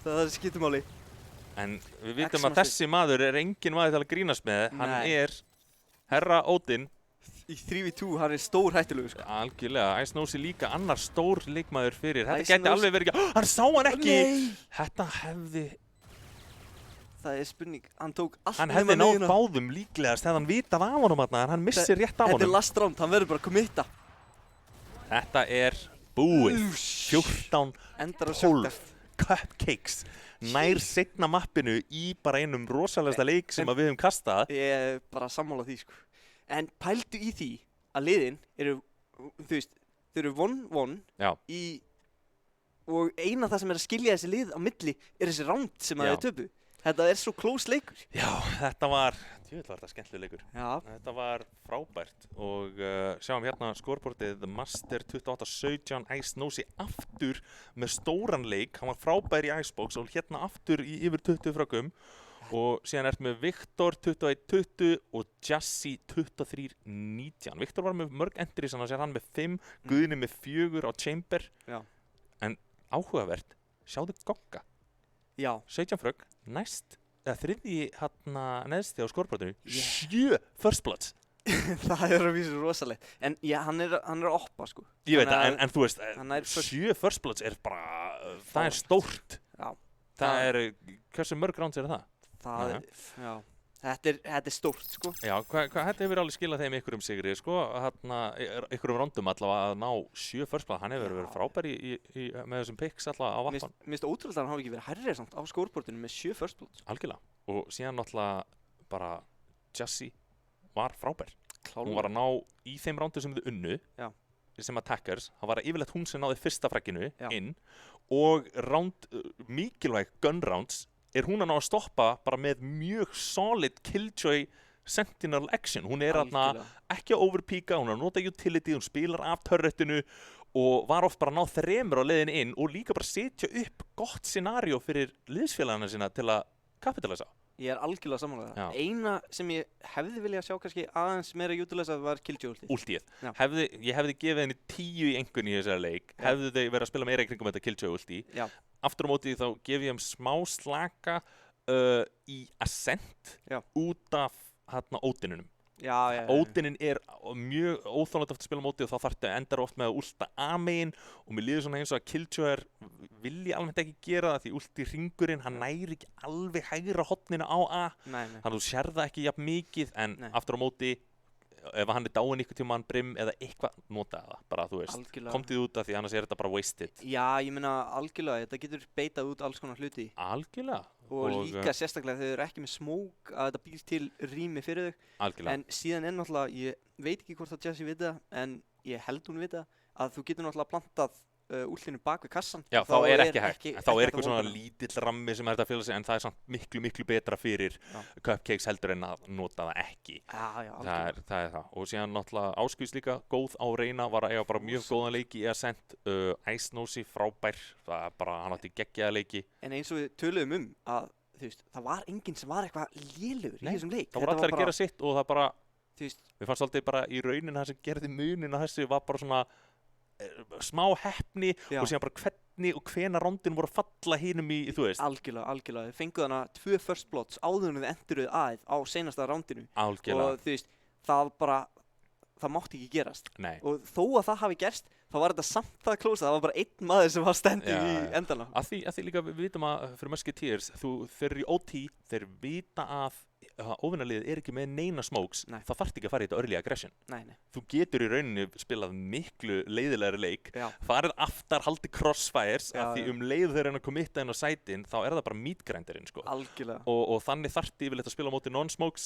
það skiptir máli. En við vitum að þessi maður engin maður til að grínast með. Hann herra Ódinn. Í 3v2, hann stór hættulegur, sko. Algjörlega, Ice-Nosey líka annar stór leikmaður fyrir. Þetta gæti alveg verið ekki, hann sá hann ekki. Þetta hefði... Það spurning, hann tók allt hann hefði náð báðum líklegast þegar hann vitað af honum þarna, en hann missir rétt af honum. Þetta last round, hann verður bara að committa. Þetta búið. 14-12 Cupcakes. Nær seinna mappinu í bara einum rosalegasta leik sem við höfum kastað. Ég bara sammála því, sko. En pældu í því að liðin eru, þú veist, þau eru 1-1 í, og eina það sem að skilja þessi lið á milli þessi round sem að þau töpu. Þetta svo close leikur. Já, þetta var þetta skemmtilegur leikur. Já. Þetta var frábært og sjáum hérna skorbortið Master 28-17 Ice-Nosey aftur með stóran leik. Hann var frábær í Icebox og hérna aftur í yfir 20 frökkum og síðan með Viktor 21-20 og Jassi 23-19. Viktor var með mörg entries, þannig að hann með 5, Guðni með 4 á Chamber. Já. En áhugavert, sjáðu Gogga. Já. 17 frögg, þriðji neðsti á skorbrotinu, 7 first bloods. Það að vísu rosalegt. En já, hann að oppa, sko. Ég veit það, en þú veist, 7 first bloods bara, það stórt. Já. Það hversu mörg rounds það? Já. Þetta stórt, sko. Já, þetta hefur alveg skilað þeim ykkurum sigri, sko, ykkurum rondum allavega að ná 7 first blood. Hann hefur verið frábær með þessum picks allavega á vatn. Mér finnst ótrúlega að hann hafi ekki verið hærri samt á skórbortinu með 7 first blood. Algjörlega. Og síðan náttúrulega bara Jassi var frábær. Klárlega. Hún var að ná í þeim roundum sem þau unnu, sem attackers. Það var yfirleitt hún sem náði fyrsta fragginu inn og mikilvæg gun rounds hún að ná að stoppa bara með mjög solid Killjoy Sentinel action. Hún ekki að overpeaka, hún að nota utility, hún spilar af turretinu og var oft bara að ná 3 á leiðin inn og líka bara setja upp gott scenario fyrir liðsfélagana sína til að kapitalisa. Ég algjörlega sammála það. Eina sem ég hefði viljað sjá kannski aðeins meira utilisa var Killjoy ultið. Ég hefði gefið henni 10 í einhvern í þessari leik. Hefðu þau verið að spila meira í kringum þetta Killjoy ulti. Aftur á móti þá gef ég smá slaka í Ascent út af Ódinunum. Ódinin mjög óþolandi að spila móti og þá þarftu endar oft með að ulta A-megin og mér líður svona eins og að Killjoy vilji almennt ekki gera það því ulti hringurinn, hann næri ekki alveg hægra horninu á A. Þannig að þú sér það ekki jafn mikið en aftur á móti ef hann dáinn ykkur tíma hann brim eða eitthvað notaði það, bara þú veist, komtið út af því annars þetta bara wasted. Já, ég meina algjörlega, þetta getur beitað út alls konar hluti. Algjörlega. Og líka sérstaklega þegar þau eru ekki með smoke að þetta býr til rými fyrir þau. Algjörlega. En síðan náttúrulega, ég veit ekki hvort að Jassi vita en ég held hún vita að þú getur náttúrulega plantað úllinu bak við kassan. Já, þá ekki hægt. Þá eitthvað svona lítill rammi sem þetta að fylgja sig en það samt miklu betra fyrir Cupcakes heldur en að nota það ekki. Já, það er það. Og síðan náttúrulega Áskvís líka góð á reyna, var að eiga bara mjög góðan leiki í Ascent. Ice-Nosey frábær, það bara hann átti geggjaða leiki. En eins og við töluðum að þú veist, það var enginn sem var eitthvað lélegur í þessum leik. Það voru allir að gera sitt og það bara, við fannst alltaf bara í raunin það sem gerði munin að þessi var bara svona smá heppni og síðan bara hvernig og hvena rondin voru að falla hinum í, þú veist. Algjörlega. Þið fenguð hana 2 first bloods áður en þið enduruð aðeins á seinasta rondinu. Algjörlega. Og þú veist, það mátti ekki gerast. Nei. Og þó að það hafi gerst, þá var þetta samt það close, það var bara einn maður sem var standing í endana. Að því líka við vitum að fyrir Musketeers, þeir eru í OT, þeir vita að óvinnarliðið er ekki með neina smokes, þá þarf ekki að fara í þetta early aggression. Nei. Þú getur í rauninni spilað miklu leiðilegri leik, farið aftar, haldið crossfires, af því leið þeir að committa inn á sætin, þá er það bara meatgrinderinn, sko. Algjörlega. Og þannig þarfti yfirleitt að spila á móti non-smokes,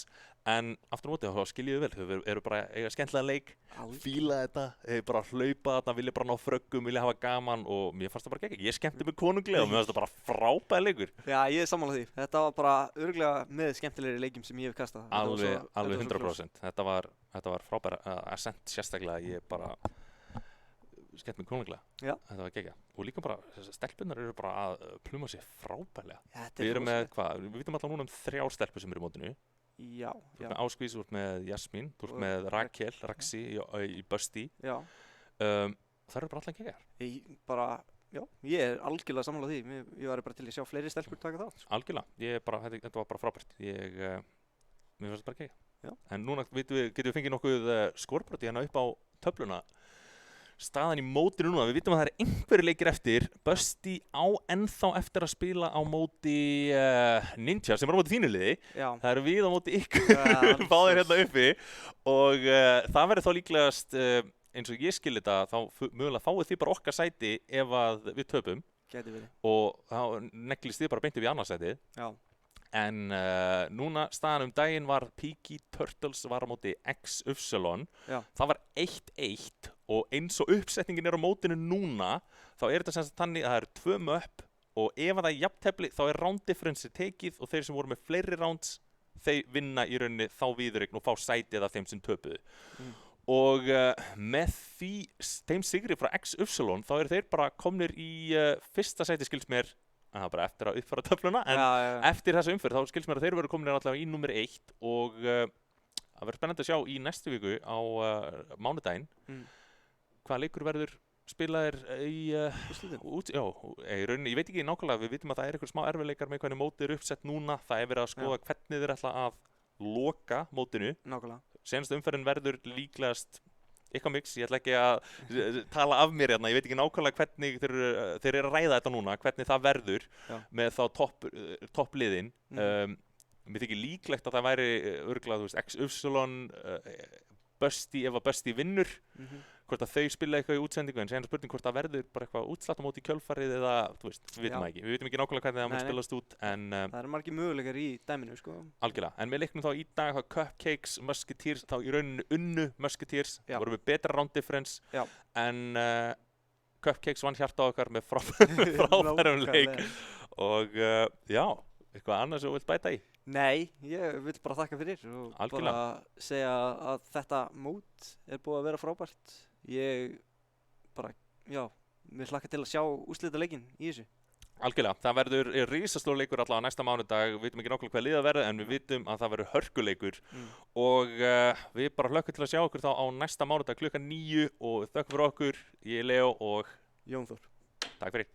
en aftur á móti þá skiljiðu vel, þau eru bara eiga skemmtilegan leik, fíla þetta, bara hlaupa þarna, vilja bara ná fröggum, vilja hafa gaman og mér fannst það bara geggjað. Ég skemmti mig konunglega og mér fannst það bara frábær leikur. Já, ég er sammála því. Þetta var bara örugglega með skemmtilegri leikjum sem ég hef kastað. Alveg 100%. Þetta var frábær ascent sérstaklega, ég bara skemmt mig konunglega. Þetta var geggjað. Og líka bara, stelpunnar eru bara að pluma sér frábærlega. Við erum með, við vitum alltaf núna 3 stelpur sem eru í mótinu. Já. Þú ert með Áskvís, þú ert með Jasmín, þú ert með Raxi í Busti. Já. Það eru bara allan geggjar. Ég er algjörlega sammála því. Ég var bara til að sjá fleiri stelpur taka þátt. Algjörlega. Þetta var bara frábært. Mér finnst þetta bara geggja. En núna getum við fengið nokkuð skorbroti hérna upp á töfluna. Staðan í mótinu núna, við vitum að það er einhverjir leikir eftir. Busti á ennþá eftir að spila á móti Ninja sem er á móti þínu liði. Það eru við á móti ykkur báðir hérna uppi og það verður þá líklegast eins og ég skil þetta, þá mögulega fáið þið bara okkar sæti ef að við töpum. Gæti verið. Og þá neglist þið bara beint upp í annað sætið. Já. En núna staðan daginn var Peaky Turtles var á móti XY. Það var 1-1 og eins og uppsetningin er á mótinu núna, þá er þetta sem sagt þannig að það eru 2 möpp og ef það er jafntefli þá er round difference tekið og þeir sem voru með fleiri rounds, þeir vinna í rauninni þá viðureign og fá sætið af þeim sem töpuðu. Og með þeim sigri frá XY þá eru þeir bara komnir í fyrsta sæti skils mér. Það var bara eftir að uppfara töfluna, en eftir þessa umferð þá skilst mér að þeir verður komin allavega í númer 1 og það verður spennandi að sjá í næstu viku á mánudaginn hvaða leikur verður spilaðir í rauninni, ég veit ekki nákvæmlega, við vitum að það er eitthvað smá erfiðleikar með hvernig mótið er uppsett núna, það er verið að skoða hvernig þeir ætla að loka mótinu. Nákvæmlega. Senasta umferðin verður líklegast eitthvað mix, ég ætla ekki að tala af mér hérna, ég veit ekki nákvæmlega hvernig þeir eru að ræða þetta núna, hvernig það verður með þá toppliðin. Mér þykir líklegt að það væri örugglega, þú veist, XY, Busti, ef að Busti vinnur, hvort að þau spila eitthvað í útsendingu, en segja spurning hvort það verður bara eitthvað útslátt á móti í kjölfarið eða, þú veist, við vitum það ekki. Við vitum ekki nákvæmlega hvernig það mun spilast út, en það eru margir möguleikar í dæminu, sko. Algjörlega, en við leiknum þá í dag Cupcakes, Musketeers, þá í rauninu unnu Musketeers, vorum við betra round difference, en Cupcakes vann hjarta okkar með frábærum leik og eitthvað annað sem þú vilt bæta í? Nei, ég vil bara þakka fyrir og bara segja að þetta mót er búið að vera frábært. Ég bara, við hlakka til að sjá úrslitaleikinn í þessu. Algjörlega, það verður risastór leikur allavega næsta mánudag, við vitum ekki nákvæmlega hvað liða verður en við vitum að það verður hörkuleikur og við bara hlökkum til að sjá okkur þá á næsta mánudag klukkan 9 og þökkum fyrir okkur, ég er Leo og Jón Þór. Takk fyrir.